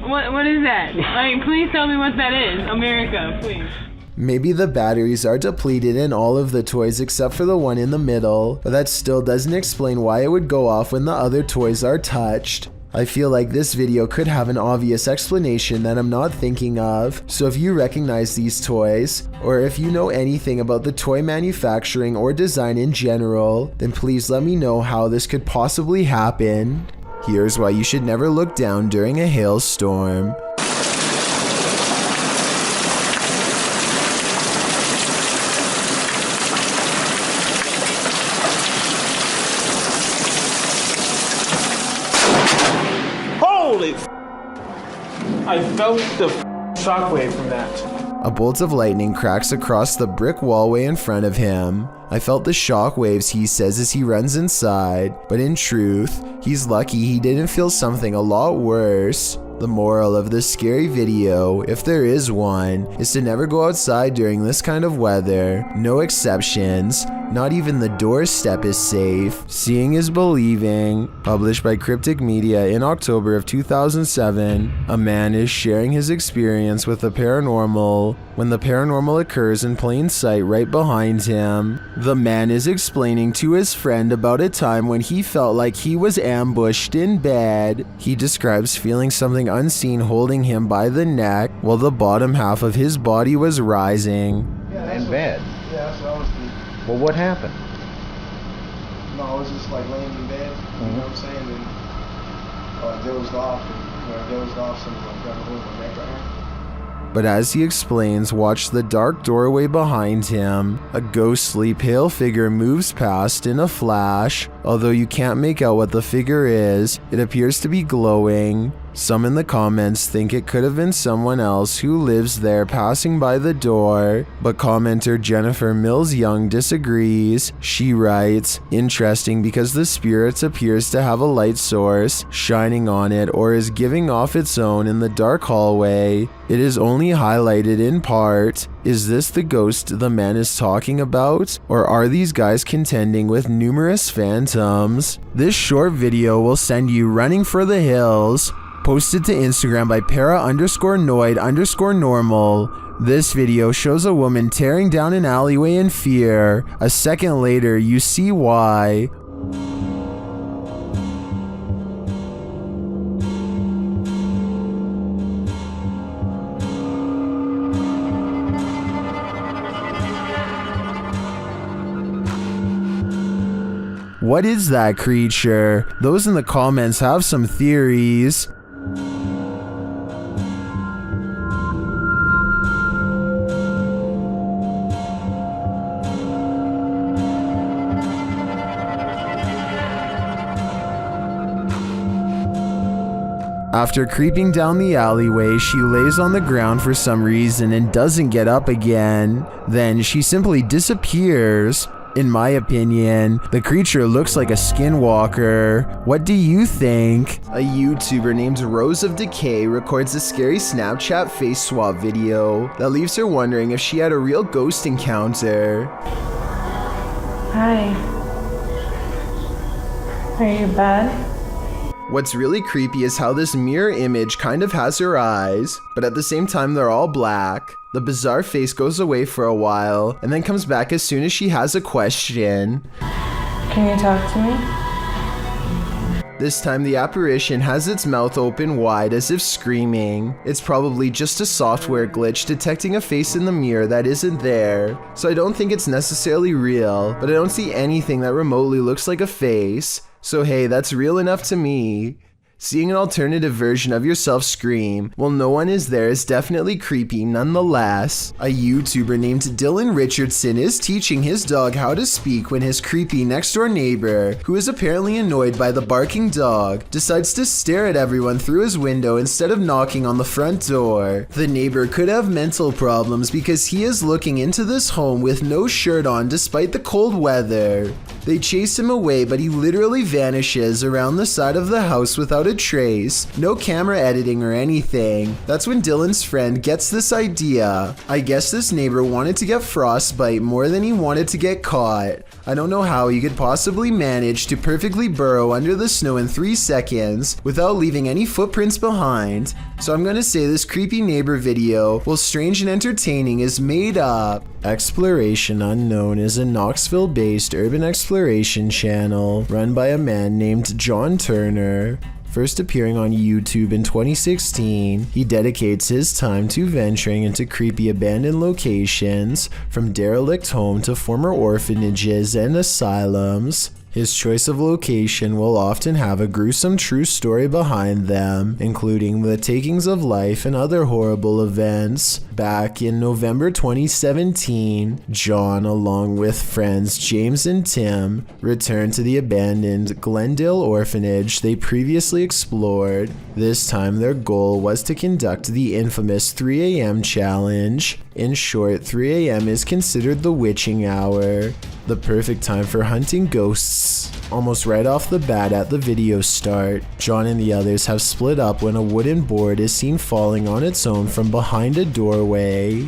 S: What is that? Like, please tell me what that is. America, please.
A: Maybe the batteries are depleted in all of the toys except for the one in the middle, but that still doesn't explain why it would go off when the other toys are touched. I feel like this video could have an obvious explanation that I'm not thinking of, so if you recognize these toys, or if you know anything about the toy manufacturing or design in general, then please let me know how this could possibly happen. Here's why you should never look down during a hailstorm.
G: I felt the shockwave from that.
A: A bolt of lightning cracks across the brick wallway in front of him. I felt the shockwaves, he says as he runs inside, but in truth, he's lucky he didn't feel something a lot worse. The moral of this scary video, if there is one, is to never go outside during this kind of weather. No exceptions. Not even the doorstep is safe. Seeing is believing. Published by Cryptic Media in October of 2007. A man is sharing his experience with the paranormal when the paranormal occurs in plain sight right behind him. The man is explaining to his friend about a time when he felt like he was ambushed in bed. He describes feeling something unseen holding him by the neck while the bottom half of his body was rising.
F: In bed? Yeah, so I was the... Well, what happened? No, I was just like laying in bed, you know what I'm saying, and I dozed off, and when I dozed off, someone like grabbed a hold of my neck right here.
A: But as he explains, watch the dark doorway behind him. A ghostly pale figure moves past in a flash. Although you can't make out what the figure is, it appears to be glowing. Some in the comments think it could have been someone else who lives there passing by the door, but commenter Jennifer Mills Young disagrees. She writes, "Interesting because the spirit appears to have a light source shining on it or is giving off its own in the dark hallway. It is only highlighted in part. Is this the ghost the man is talking about? Or are these guys contending with numerous phantoms?" This short video will send you running for the hills. Posted to Instagram by para_noid_normal. This video shows a woman tearing down an alleyway in fear. A second later, you see why. What is that creature? Those in the comments have some theories. After creeping down the alleyway, she lays on the ground for some reason and doesn't get up again. Then she simply disappears. In my opinion, the creature looks like a skinwalker. What do you think? A YouTuber named Rose of Decay records a scary Snapchat face swap video that leaves her wondering if she had a real ghost encounter.
J: Hi. Are you bad?
A: What's really creepy is how this mirror image kind of has her eyes, but at the same time they're all black. The bizarre face goes away for a while and then comes back as soon as she has a question.
J: Can you talk to me?
A: This time the apparition has its mouth open wide as if screaming. It's probably just a software glitch detecting a face in the mirror that isn't there. So I don't think it's necessarily real, but I don't see anything that remotely looks like a face. So hey, that's real enough to me. Seeing an alternative version of yourself scream while no one is there is definitely creepy nonetheless. A YouTuber named Dylan Richardson is teaching his dog how to speak when his creepy next door neighbor, who is apparently annoyed by the barking dog, decides to stare at everyone through his window instead of knocking on the front door. The neighbor could have mental problems because he is looking into this home with no shirt on despite the cold weather. They chase him away, but he literally vanishes around the side of the house without a trace. No camera editing or anything. That's when Dylan's friend gets this idea. I guess this neighbor wanted to get frostbite more than he wanted to get caught. I don't know how he could possibly manage to perfectly burrow under the snow in 3 seconds without leaving any footprints behind. So I'm gonna say this creepy neighbor video, while strange and entertaining, is made up. Exploration Unknown is a Knoxville-based urban exploration channel run by a man named John Turner. First appearing on YouTube in 2016, he dedicates his time to venturing into creepy abandoned locations, from derelict home to former orphanages and asylums. His choice of location will often have a gruesome true story behind them, including the takings of life and other horrible events. Back in November 2017, John, along with friends James and Tim, returned to the abandoned Glendale orphanage they previously explored. This time their goal was to conduct the infamous 3 a.m. challenge. In short, 3 a.m. is considered the witching hour, the perfect time for hunting ghosts. Almost right off the bat at the video start, John and the others have split up when a wooden board is seen falling on its own from behind a doorway.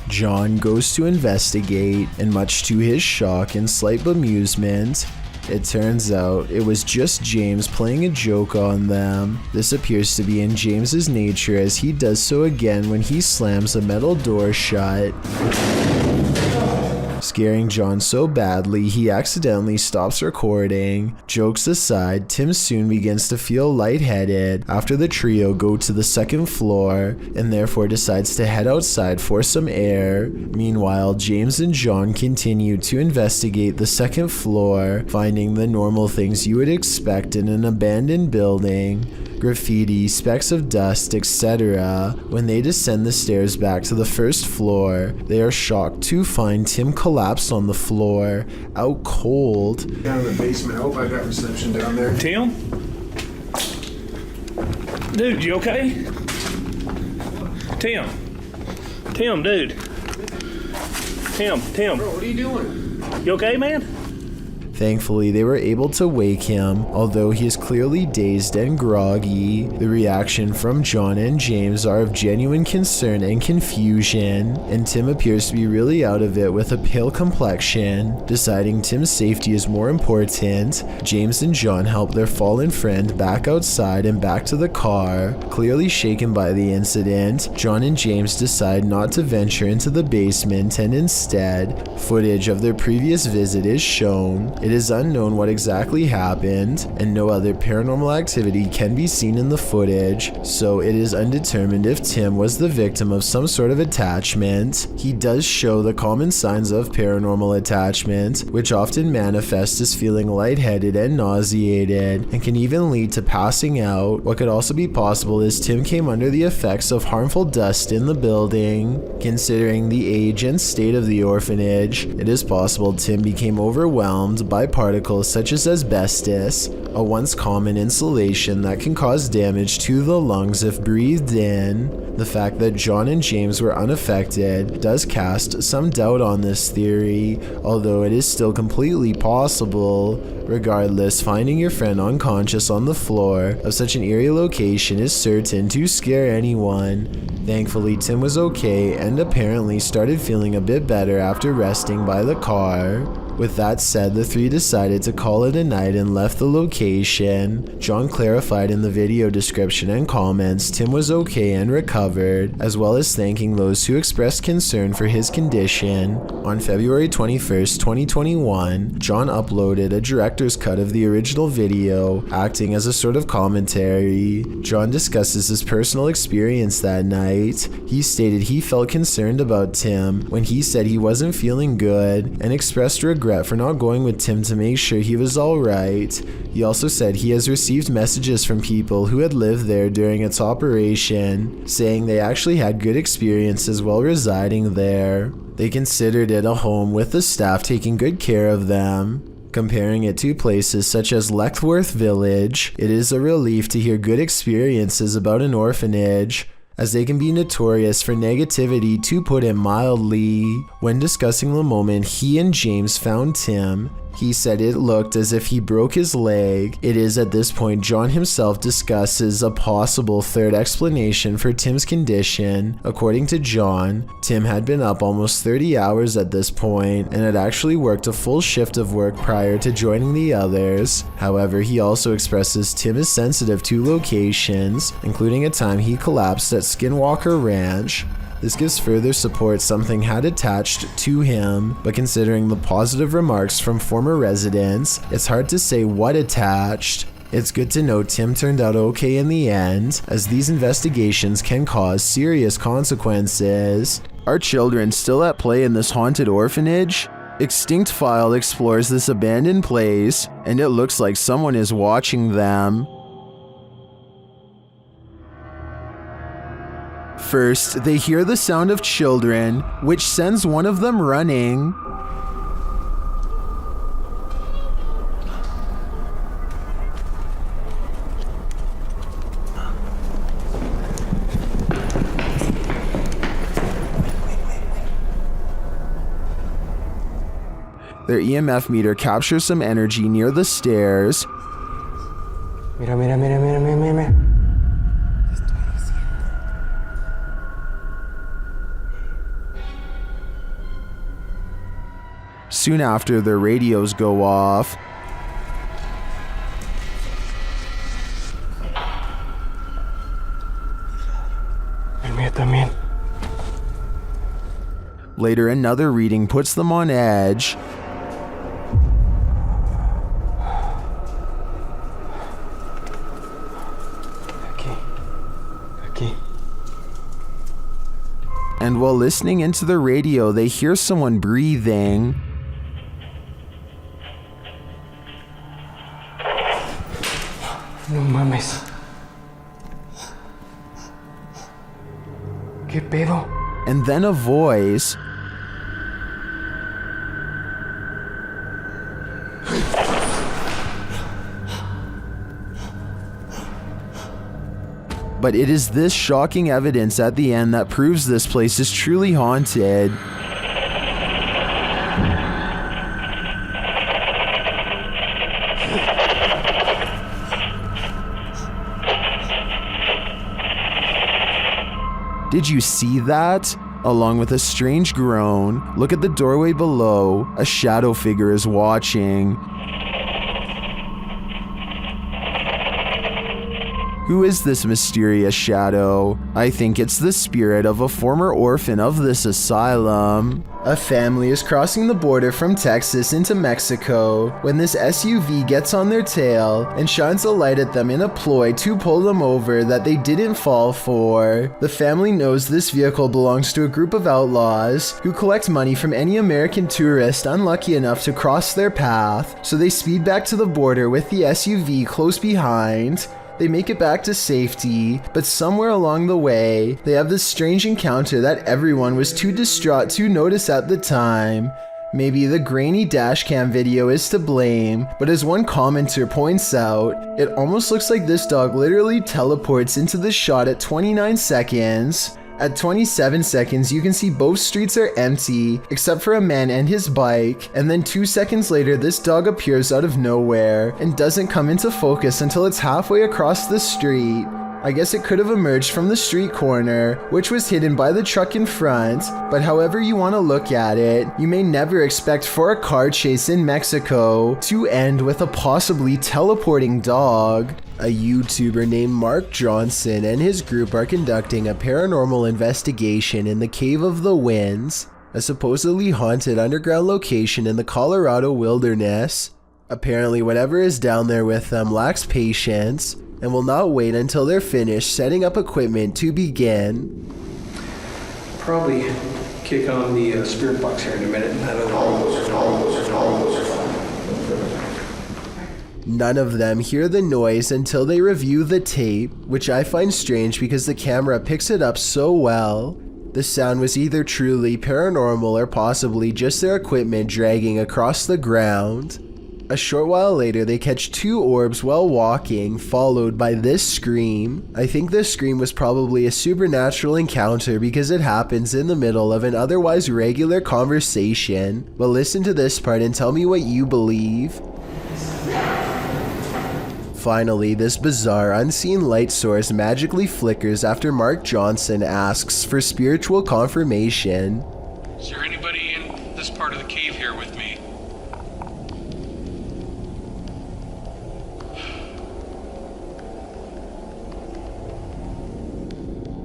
A: John goes to investigate, and much to his shock and slight bemusement, it turns out it was just James playing a joke on them. This appears to be in James's nature, as he does so again when he slams a metal door shut, scaring John so badly he accidentally stops recording. Jokes aside, Tim soon begins to feel lightheaded after the trio go to the second floor and therefore decides to head outside for some air. Meanwhile, James and John continue to investigate the second floor, finding the normal things you would expect in an abandoned building. graffiti, specks of dust, etc. When they descend the stairs back to the first floor, they are shocked to find Tim collapsed on the floor, out cold.
F: Down in the basement. I hope I got reception down there.
G: Tim? Dude, you okay? Tim, dude. Tim.
F: Bro, what are you doing?
G: You okay, man?
A: Thankfully, they were able to wake him, although he is clearly dazed and groggy. The reaction from John and James are of genuine concern and confusion, and Tim appears to be really out of it with a pale complexion. Deciding Tim's safety is more important, James and John help their fallen friend back outside and back to the car. Clearly shaken by the incident, John and James decide not to venture into the basement, and instead, footage of their previous visit is shown. It is unknown what exactly happened, and no other paranormal activity can be seen in the footage, so it is undetermined if Tim was the victim of some sort of attachment. He does show the common signs of paranormal attachment, which often manifest as feeling lightheaded and nauseated, and can even lead to passing out. What could also be possible is Tim came under the effects of harmful dust in the building. Considering the age and state of the orphanage, it is possible Tim became overwhelmed by particles such as asbestos, a once common insulation that can cause damage to the lungs if breathed in. The fact that John and James were unaffected does cast some doubt on this theory, although it is still completely possible. Regardless, finding your friend unconscious on the floor of such an eerie location is certain to scare anyone. Thankfully, Tim was okay and apparently started feeling a bit better after resting by the car. With that said, the three decided to call it a night and left the location. John clarified in the video description and comments Tim was okay and recovered, as well as thanking those who expressed concern for his condition. On February 21st, 2021, John uploaded a director's cut of the original video, acting as a sort of commentary. John discusses his personal experience that night. He stated he felt concerned about Tim when he said he wasn't feeling good, and expressed regret for not going with Tim to make sure he was alright. He also said he has received messages from people who had lived there during its operation, saying they actually had good experiences while residing there. They considered it a home with the staff taking good care of them. Comparing it to places such as Leckworth Village, it is a relief to hear good experiences about an orphanage, as they can be notorious for negativity, to put it mildly. When discussing the moment he and James found Tim, he said it looked as if he broke his leg. It is at this point John himself discusses a possible third explanation for Tim's condition. According to John, Tim had been up almost 30 hours at this point and had actually worked a full shift of work prior to joining the others. However, he also expresses Tim is sensitive to locations, including a time he collapsed at Skinwalker Ranch. This gives further support something had attached to him, but considering the positive remarks from former residents, it's hard to say what attached. It's good to know Tim turned out okay in the end, as these investigations can cause serious consequences. Are children still at play in this haunted orphanage? Extinct File explores this abandoned place, and it looks like someone is watching them. First, they hear the sound of children, which sends one of them running. Their EMF meter captures some energy near the stairs.
L: Mira, mira, mira, mira, mira, mira.
A: Soon after, their radios go off.
L: El mío también.
A: Later, another reading puts them on edge. And while listening into the radio, they hear someone breathing.
L: No mames.
F: ¿Qué pedo?
A: And then a voice. But it is this shocking evidence at the end that proves this place is truly haunted. Did you see that? Along with a strange groan, look at the doorway below. A shadow figure is watching. Who is this mysterious shadow? I think it's the spirit of a former orphan of this asylum. A family is crossing the border from Texas into Mexico when this SUV gets on their tail and shines a light at them in a ploy to pull them over that they didn't fall for. The family knows this vehicle belongs to a group of outlaws who collect money from any American tourist unlucky enough to cross their path, so they speed back to the border with the SUV close behind. They make it back to safety, but somewhere along the way, they have this strange encounter that everyone was too distraught to notice at the time. Maybe the grainy dashcam video is to blame, but as one commenter points out, it almost looks like this dog literally teleports into the shot at 29 seconds. At 27 seconds, you can see both streets are empty, except for a man and his bike, and then 2 seconds later, this dog appears out of nowhere and doesn't come into focus until it's halfway across the street. I guess it could have emerged from the street corner, which was hidden by the truck in front, but however you want to look at it, you may never expect for a car chase in Mexico to end with a possibly teleporting dog. A YouTuber named Mark Johnson and his group are conducting a paranormal investigation in the Cave of the Winds, a supposedly haunted underground location in the Colorado wilderness. Apparently whatever is down there with them lacks patience and will not wait until they're finished setting up equipment to begin.
M: Probably kick on the spirit box here in a minute.
A: None of them hear the noise until they review the tape, which I find strange because the camera picks it up so well. The sound was either truly paranormal or possibly just their equipment dragging across the ground. A short while later, they catch 2 orbs while walking, followed by this scream. I think this scream was probably a supernatural encounter because it happens in the middle of an otherwise regular conversation. But listen to this part and tell me what you believe. Finally, this bizarre unseen light source magically flickers after Mark Johnson asks for spiritual confirmation.
M: Is there anybody in this part of the cave here with me?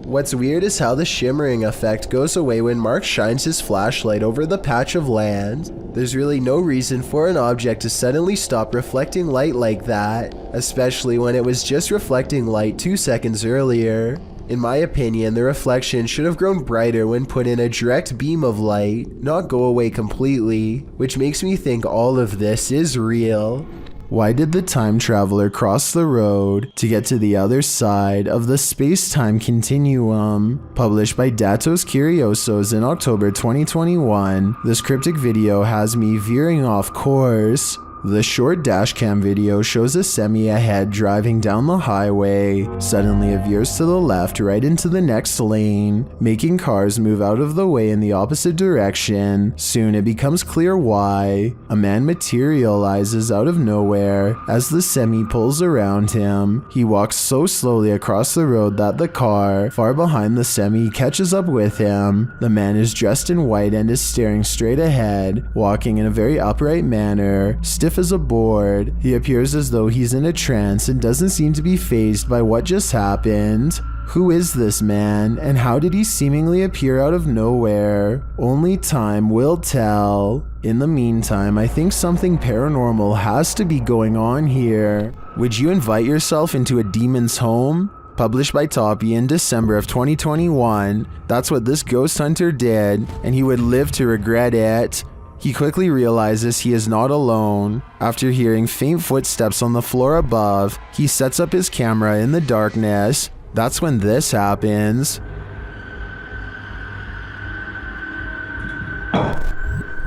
A: What's weird is how the shimmering effect goes away when Mark shines his flashlight over the patch of land. There's really no reason for an object to suddenly stop reflecting light like that, especially when it was just reflecting light 2 seconds earlier. In my opinion, the reflection should have grown brighter when put in a direct beam of light, not go away completely, which makes me think all of this is real. Why did the time traveler cross the road to get to the other side of the space-time continuum? Published by Datos Curiosos in October 2021, this cryptic video has me veering off course. The short dashcam video shows a semi ahead driving down the highway. Suddenly it veers to the left right into the next lane, making cars move out of the way in the opposite direction. Soon it becomes clear why. A man materializes out of nowhere as the semi pulls around him. He walks so slowly across the road that the car, far behind the semi, catches up with him. The man is dressed in white and is staring straight ahead, walking in a very upright manner, stiff as a board. He appears as though he's in a trance and doesn't seem to be fazed by what just happened. Who is this man, and how did he seemingly appear out of nowhere? Only time will tell. In the meantime, I think something paranormal has to be going on here. Would you invite yourself into a demon's home? Published by Toppy in December of 2021. That's what this ghost hunter did, and he would live to regret it. He quickly realizes he is not alone. After hearing faint footsteps on the floor above, he sets up his camera in the darkness. That's when this happens.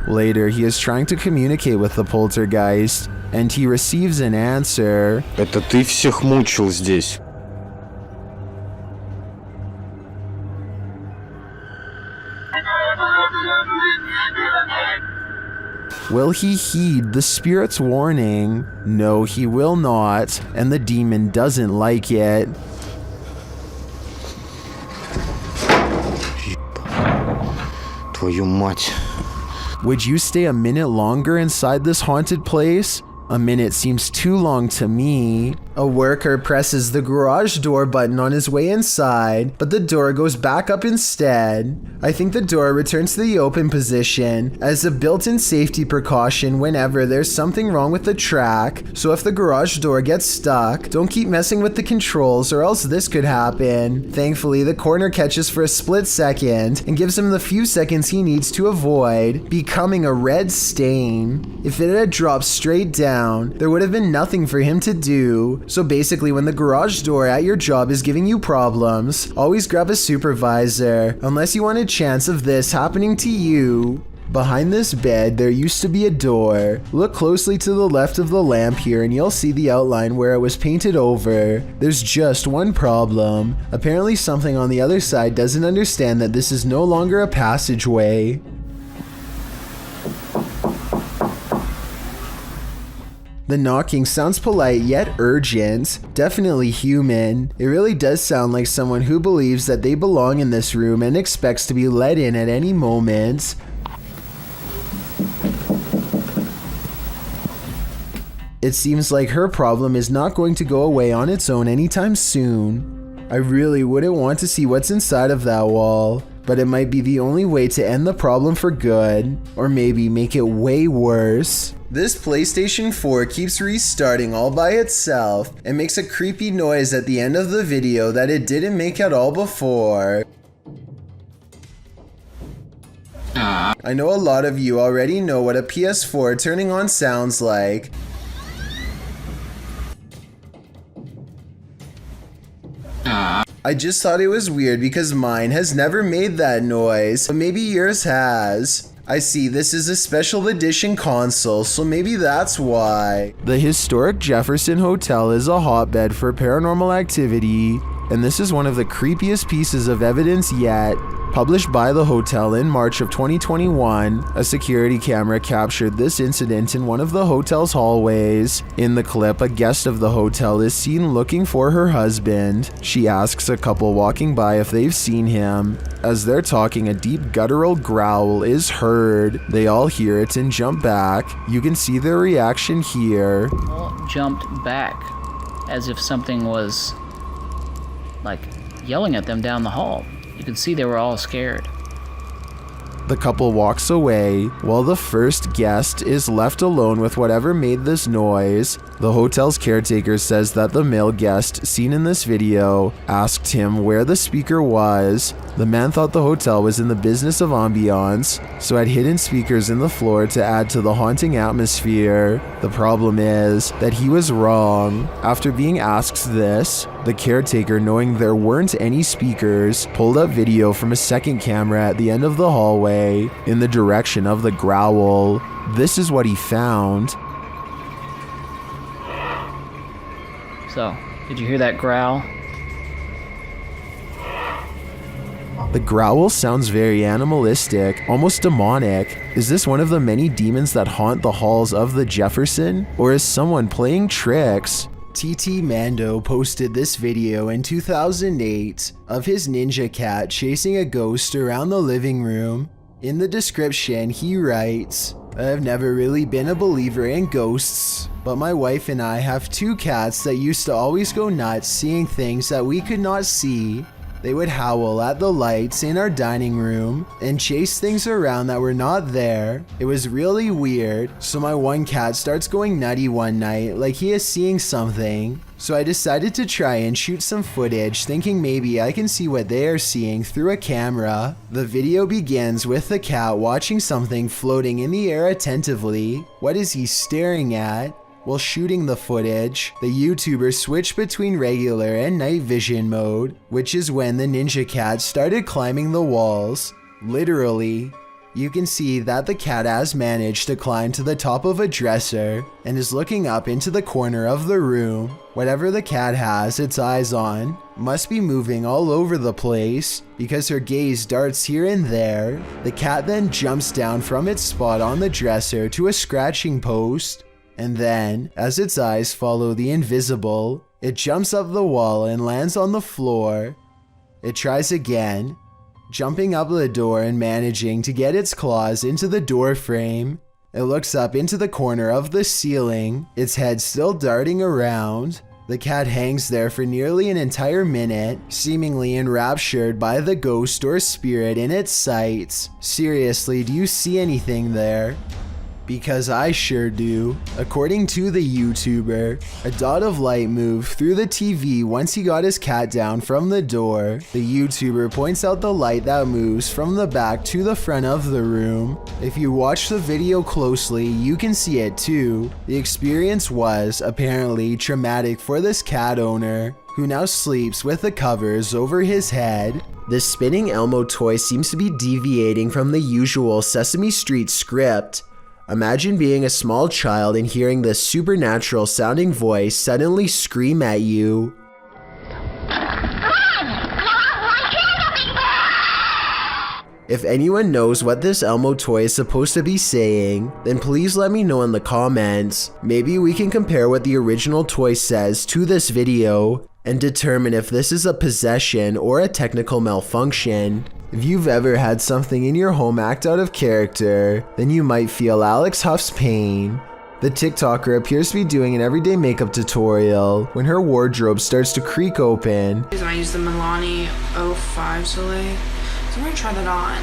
A: Later, he is trying to communicate with the poltergeist, and he receives an answer.
T: Это ты всех мучил здесь.
A: Will he heed the spirit's warning? No, he will not, and the demon doesn't like it.
T: Твою мать.
A: Would you stay a minute longer inside this haunted place? A minute seems too long to me. A worker presses the garage door button on his way inside, but the door goes back up instead. I think the door returns to the open position as a built-in safety precaution whenever there's something wrong with the track, so if the garage door gets stuck, don't keep messing with the controls or else this could happen. Thankfully, the corner catches for a split second and gives him the few seconds he needs to avoid becoming a red stain. If it had dropped straight down, there would have been nothing for him to do. So basically, when the garage door at your job is giving you problems, always grab a supervisor, unless you want a chance of this happening to you. Behind this bed, there used to be a door. Look closely to the left of the lamp here and you'll see the outline where it was painted over. There's just one problem. Apparently something on the other side doesn't understand that this is no longer a passageway. The knocking sounds polite yet urgent, definitely human. It really does sound like someone who believes that they belong in this room and expects to be let in at any moment. It seems like her problem is not going to go away on its own anytime soon. I really wouldn't want to see what's inside of that wall, but it might be the only way to end the problem for good, or maybe make it way worse. This PlayStation 4 keeps restarting all by itself and makes a creepy noise at the end of the video that it didn't make at all before. I know a lot of you already know what a PS4 turning on sounds like. I just thought it was weird because mine has never made that noise, but maybe yours has. I see this is a special edition console, so maybe that's why. The historic Jefferson Hotel is a hotbed for paranormal activity, and this is one of the creepiest pieces of evidence yet. Published by the hotel in March of 2021, a security camera captured this incident in one of the hotel's hallways. In the clip, a guest of the hotel is seen looking for her husband. She asks a couple walking by if they've seen him. As they're talking, a deep guttural growl is heard. They all hear it and jump back. You can see their reaction here.
U: Jumped back as if something was like yelling at them down the hall. You could see they were all scared.
A: The couple walks away, while the first guest is left alone with whatever made this noise. The hotel's caretaker says that the male guest seen in this video asked him where the speaker was. The man thought the hotel was in the business of ambiance, so had hidden speakers in the floor to add to the haunting atmosphere. The problem is that he was wrong. After being asked this, the caretaker, knowing there weren't any speakers, pulled up video from a second camera at the end of the hallway in the direction of the growl. This is what he found.
U: So, did you hear that growl?
A: The growl sounds very animalistic, almost demonic. Is this one of the many demons that haunt the halls of the Jefferson? Or is someone playing tricks? TT Mando posted this video in 2008 of his ninja cat chasing a ghost around the living room. In the description, he writes, "I've never really been a believer in ghosts, but my wife and I have two cats that used to always go nuts seeing things that we could not see. They would howl at the lights in our dining room and chase things around that were not there. It was really weird, so my one cat starts going nutty one night like he is seeing something. So I decided to try and shoot some footage, thinking maybe I can see what they are seeing through a camera." The video begins with the cat watching something floating in the air attentively. What is he staring at? While shooting the footage, the YouTuber switched between regular and night vision mode, which is when the ninja cat started climbing the walls. Literally. you can see that the cat has managed to climb to the top of a dresser and is looking up into the corner of the room. Whatever the cat has its eyes on must be moving all over the place because her gaze darts here and there. The cat then jumps down from its spot on the dresser to a scratching post, and then, as its eyes follow the invisible, it jumps up the wall and lands on the floor. It tries again, jumping up the door and managing to get its claws into the door frame. It looks up into the corner of the ceiling, its head still darting around. The cat hangs there for nearly an entire minute, seemingly enraptured by the ghost or spirit in its sights. Seriously, do you see anything there? Because I sure do. According to the YouTuber, a dot of light moved through the TV once he got his cat down from the door. The YouTuber points out the light that moves from the back to the front of the room. If you watch the video closely, you can see it too. The experience was apparently traumatic for this cat owner, who now sleeps with the covers over his head. This spinning Elmo toy seems to be deviating from the usual Sesame Street script. Imagine being a small child and hearing this supernatural sounding voice suddenly scream at you. If anyone knows what this Elmo toy is supposed to be saying, then please let me know in the comments. Maybe we can compare what the original toy says to this video and determine if this is a possession or a technical malfunction. If you've ever had something in your home act out of character, then you might feel Alex Huff's pain. The TikToker appears to be doing an everyday makeup tutorial when her wardrobe starts to creak open.
D: I use the Milani 05 Soleil. So I'm gonna try that on,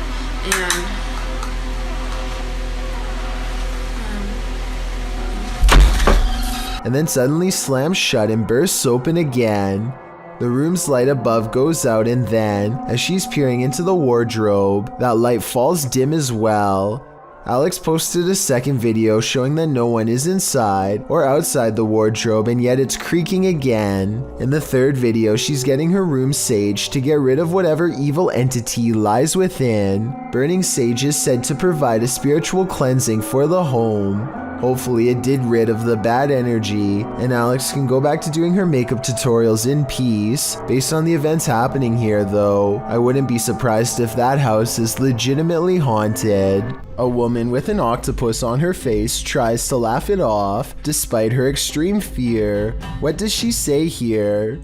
A: and then suddenly slams shut and bursts open again. The room's light above goes out, and then, as she's peering into the wardrobe, that light falls dim as well. Alex posted a second video showing that no one is inside or outside the wardrobe, and yet it's creaking again. In the third video, she's getting her room saged to get rid of whatever evil entity lies within. Burning sage is said to provide a spiritual cleansing for the home. Hopefully it did rid of the bad energy, and Alex can go back to doing her makeup tutorials in peace. Based on the events happening here though, I wouldn't be surprised if that house is legitimately haunted. A woman with an octopus on her face tries to laugh it off, despite her extreme fear. What does she say here?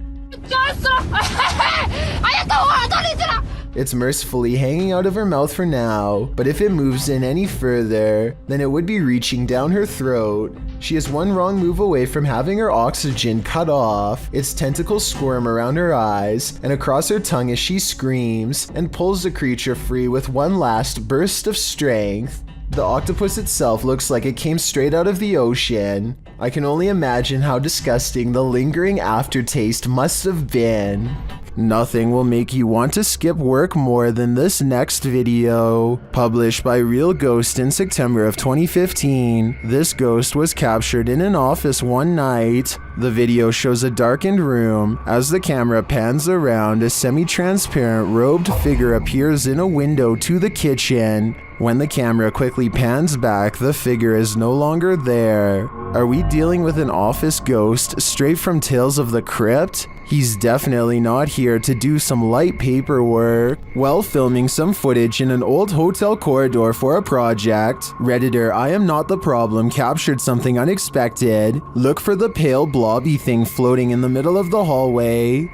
A: It's mercifully hanging out of her mouth for now, but if it moves in any further, then it would be reaching down her throat. She is one wrong move away from having her oxygen cut off. Its tentacles squirm around her eyes and across her tongue as she screams and pulls the creature free with one last burst of strength. The octopus itself looks like it came straight out of the ocean. I can only imagine how disgusting the lingering aftertaste must have been. Nothing will make you want to skip work more than this next video. Published by Real Ghost in September of 2015, this ghost was captured in an office one night. The video shows a darkened room. As the camera pans around, a semi-transparent robed figure appears in a window to the kitchen. When the camera quickly pans back, the figure is no longer there. Are we dealing with an office ghost straight from Tales of the Crypt? He's definitely not here to do some light paperwork. While filming some footage in an old hotel corridor for a project, Redditor I Am Not the Problem captured something unexpected. Look for the pale blobby thing floating in the middle of the hallway.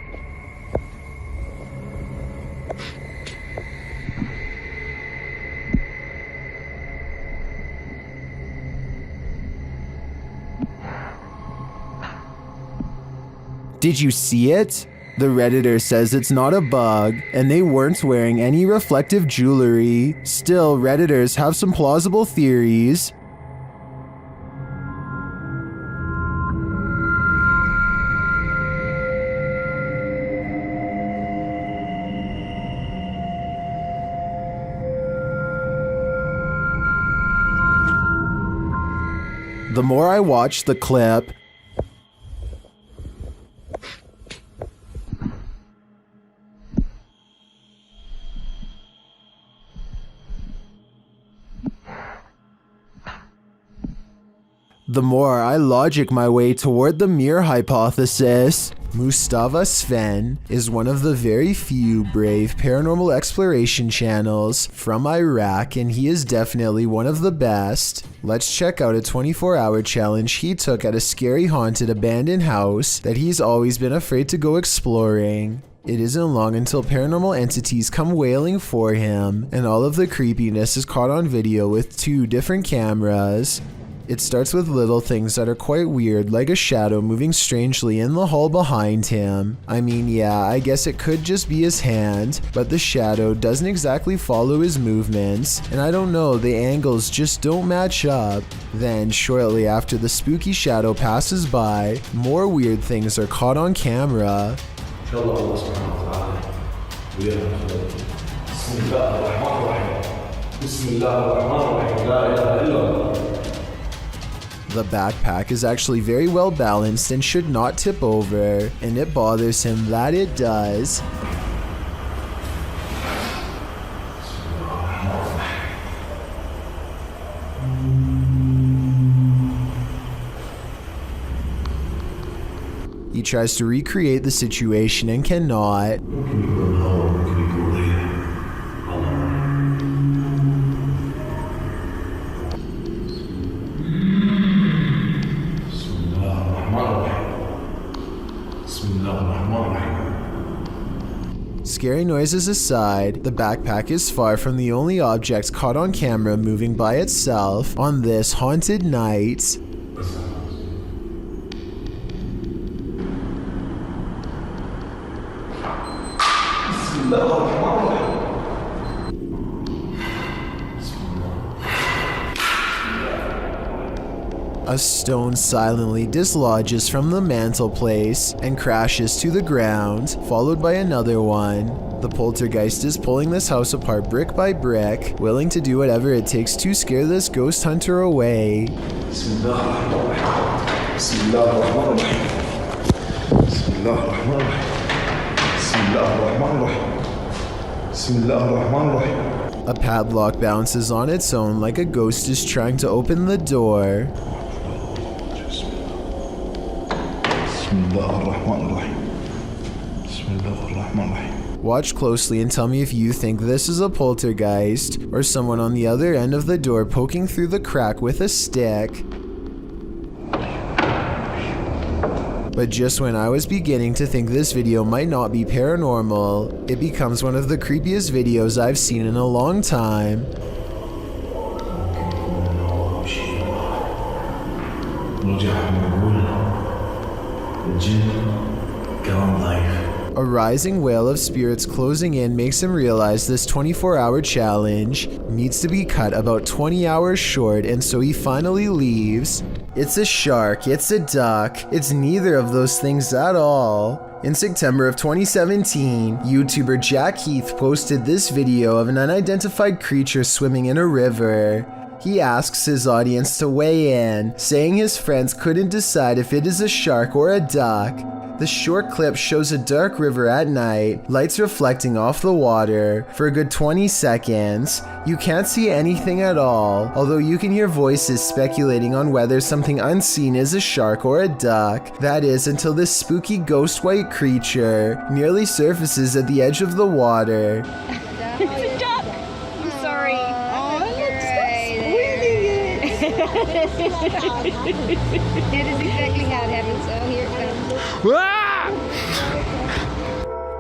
A: Did you see it? The Redditor says it's not a bug, and they weren't wearing any reflective jewelry. Still, Redditors have some plausible theories. The more I watch the clip, The more I logic my way toward the mirror hypothesis. Mustafa Sven is one of the very few brave paranormal exploration channels from Iraq, and he is definitely one of the best. Let's check out a 24-hour challenge he took at a scary haunted abandoned house that he's always been afraid to go exploring. It isn't long until paranormal entities come wailing for him, and all of the creepiness is caught on video with 2 different cameras. It starts with little things that are quite weird, like a shadow moving strangely in the hall behind him. I mean, yeah, I guess it could just be his hand, but the shadow doesn't exactly follow his movements, and I don't know, the angles just don't match up. Then, shortly after the spooky shadow passes by, more weird things are caught on camera. The backpack is actually very well balanced and should not tip over, and it bothers him that it does. He tries to recreate the situation and cannot. Scary noises aside, the backpack is far from the only object caught on camera moving by itself on this haunted night. A stone silently dislodges from the mantelpiece and crashes to the ground, followed by another one. The poltergeist is pulling this house apart brick by brick, willing to do whatever it takes to scare this ghost hunter away. A padlock bounces on its own like a ghost is trying to open the door. Watch closely and tell me if you think this is a poltergeist or someone on the other end of the door poking through the crack with a stick. But just when I was beginning to think this video might not be paranormal, it becomes one of the creepiest videos I've seen in a long time. A rising wail of spirits closing in makes him realize this 24-hour challenge needs to be cut about 20 hours short, and so he finally leaves. It's a shark, it's a duck, it's neither of those things at all. In September of 2017, YouTuber Jack Heath posted this video of an unidentified creature swimming in a river. He asks his audience to weigh in, saying his friends couldn't decide if it is a shark or a duck. The short clip shows a dark river at night, lights reflecting off the water. For a good 20 seconds, you can't see anything at all, although you can hear voices speculating on whether something unseen is a shark or a duck. That is, until this spooky ghost white creature nearly surfaces at the edge of the water.
Q: It's a duck! I'm sorry.
D: Oh, it is exactly how it happens, so here it comes.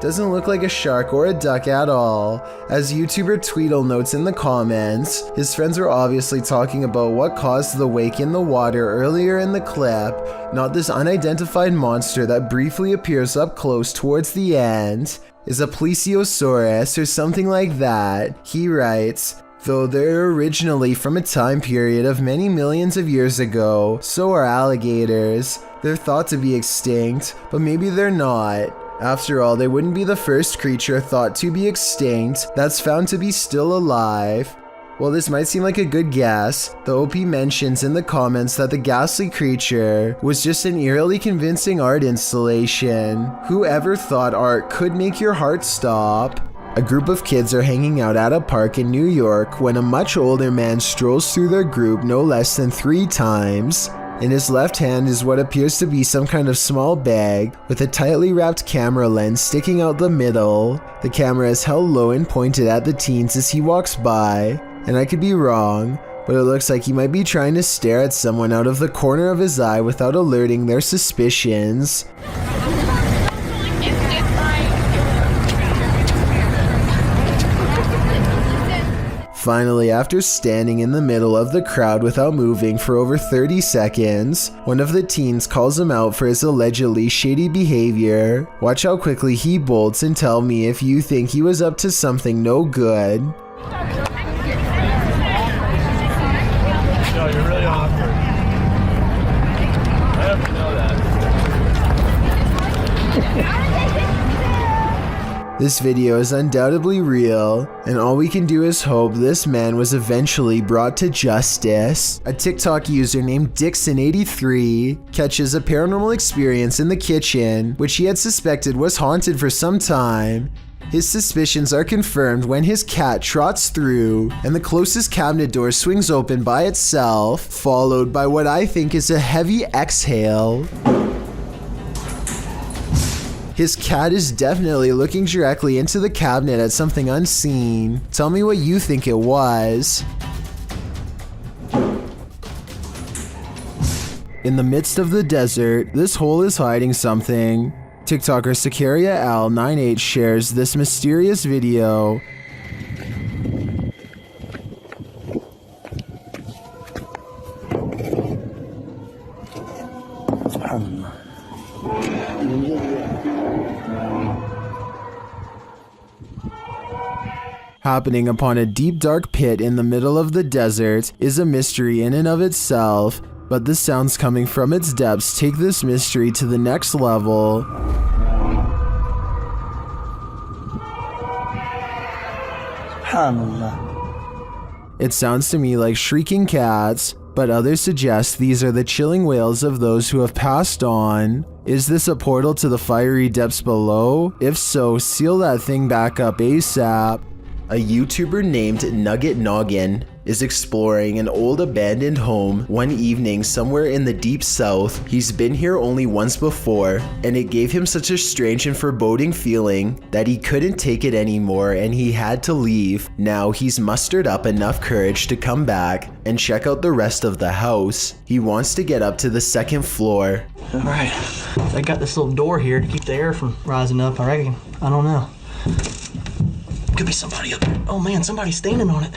A: Doesn't look like a shark or a duck at all. As YouTuber Tweedle notes in the comments, his friends are obviously talking about what caused the wake in the water earlier in the clip, not this unidentified monster that briefly appears up close towards the end. Is a plesiosaurus or something like that. He writes, though they're originally from a time period of many millions of years ago, so are alligators. They're thought to be extinct, but maybe they're not. After all, they wouldn't be the first creature thought to be extinct that's found to be still alive. While this might seem like a good guess, the OP mentions in the comments that the ghastly creature was just an eerily convincing art installation. Whoever thought art could make your heart stop? A group of kids are hanging out at a park in New York when a much older man strolls through their group no less than 3 times. In his left hand is what appears to be some kind of small bag with a tightly wrapped camera lens sticking out the middle. The camera is held low and pointed at the teens as he walks by, and I could be wrong, but it looks like he might be trying to stare at someone out of the corner of his eye without alerting their suspicions. Finally, after standing in the middle of the crowd without moving for over 30 seconds, one of the teens calls him out for his allegedly shady behavior. Watch how quickly he bolts and tell me if you think he was up to something no good.
F: Yo, you're really awkward. I have to know that.
A: This video is undoubtedly real, and all we can do is hope this man was eventually brought to justice. A TikTok user named Dixon83 catches a paranormal experience in the kitchen, which he had suspected was haunted for some time. His suspicions are confirmed when his cat trots through and the closest cabinet door swings open by itself, followed by what I think is a heavy exhale. His cat is definitely looking directly into the cabinet at something unseen. Tell me what you think it was. In the midst of the desert, this hole is hiding something. TikToker Sicaria Al98 shares this mysterious video. Happening upon a deep dark pit in the middle of the desert is a mystery in and of itself, but the sounds coming from its depths take this mystery to the next level. It sounds to me like shrieking cats, but others suggest these are the chilling wails of those who have passed on. Is this a portal to the fiery depths below? If so, seal that thing back up ASAP. A YouTuber named Nugget Noggin is exploring an old abandoned home one evening somewhere in the deep south. He's been here only once before, and it gave him such a strange and foreboding feeling that he couldn't take it anymore and he had to leave. Now he's mustered up enough courage to come back and check out the rest of the house. He wants to get up to the second floor.
B: Alright, I got this little door here to keep the air from rising up, I reckon. I don't know. Could be somebody up there. Oh man, somebody's standing on it.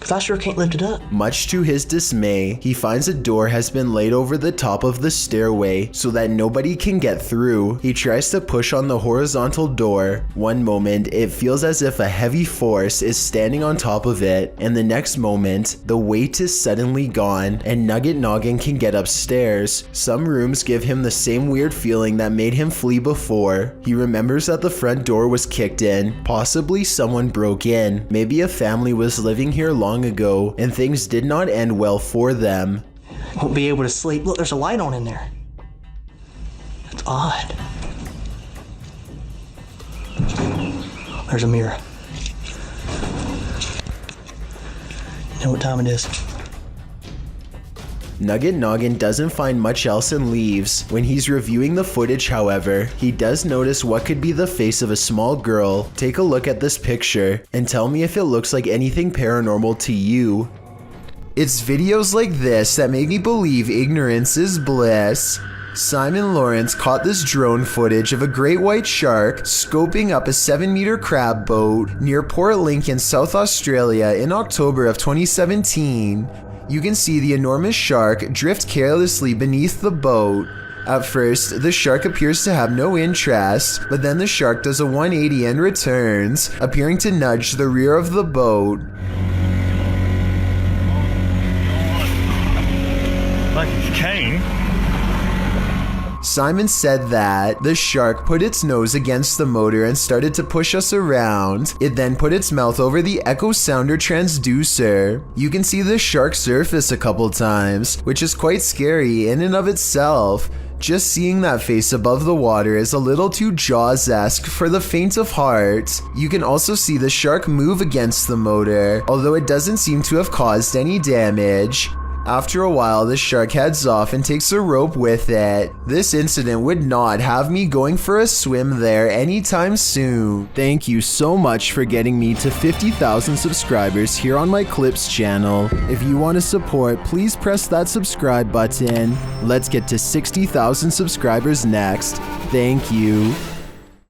B: Cause I sure can't lift it up.
A: Much to his dismay, he finds a door has been laid over the top of the stairway so that nobody can get through. He tries to push on the horizontal door. One moment, it feels as if a heavy force is standing on top of it, and the next moment, the weight is suddenly gone, and Nugget Noggin can get upstairs. Some rooms give him the same weird feeling that made him flee before. He remembers that the front door was kicked in. Possibly someone broke in. Maybe a family was living here long ago and things did not end well for them.
B: Won't be able to sleep. Look, there's a light on in there. That's odd. There's a mirror. You know what time it is?
A: Nugget Noggin doesn't find much else and leaves. When he's reviewing the footage, however, he does notice what could be the face of a small girl. Take a look at this picture and tell me if it looks like anything paranormal to you. It's videos like this that make me believe ignorance is bliss. Simon Lawrence caught this drone footage of a great white shark scoping up a 7-meter crab boat near Port Lincoln, South Australia in October of 2017. You can see the enormous shark drift carelessly beneath the boat. At first, the shark appears to have no interest, but then the shark does a 180 and returns, appearing to nudge the rear of the boat.
K: Like it's Kane.
A: Simon said that the shark put its nose against the motor and started to push us around. It then put its mouth over the echo sounder transducer. You can see the shark surface a couple times, which is quite scary in and of itself. Just seeing that face above the water is a little too Jaws-esque for the faint of heart. You can also see the shark move against the motor, although it doesn't seem to have caused any damage. After a while, the shark heads off and takes a rope with it. This incident would not have me going for a swim there anytime soon. Thank you so much for getting me to 50,000 subscribers here on my Clips channel. If you want to support, please press that subscribe button. Let's get to 60,000 subscribers next. Thank you.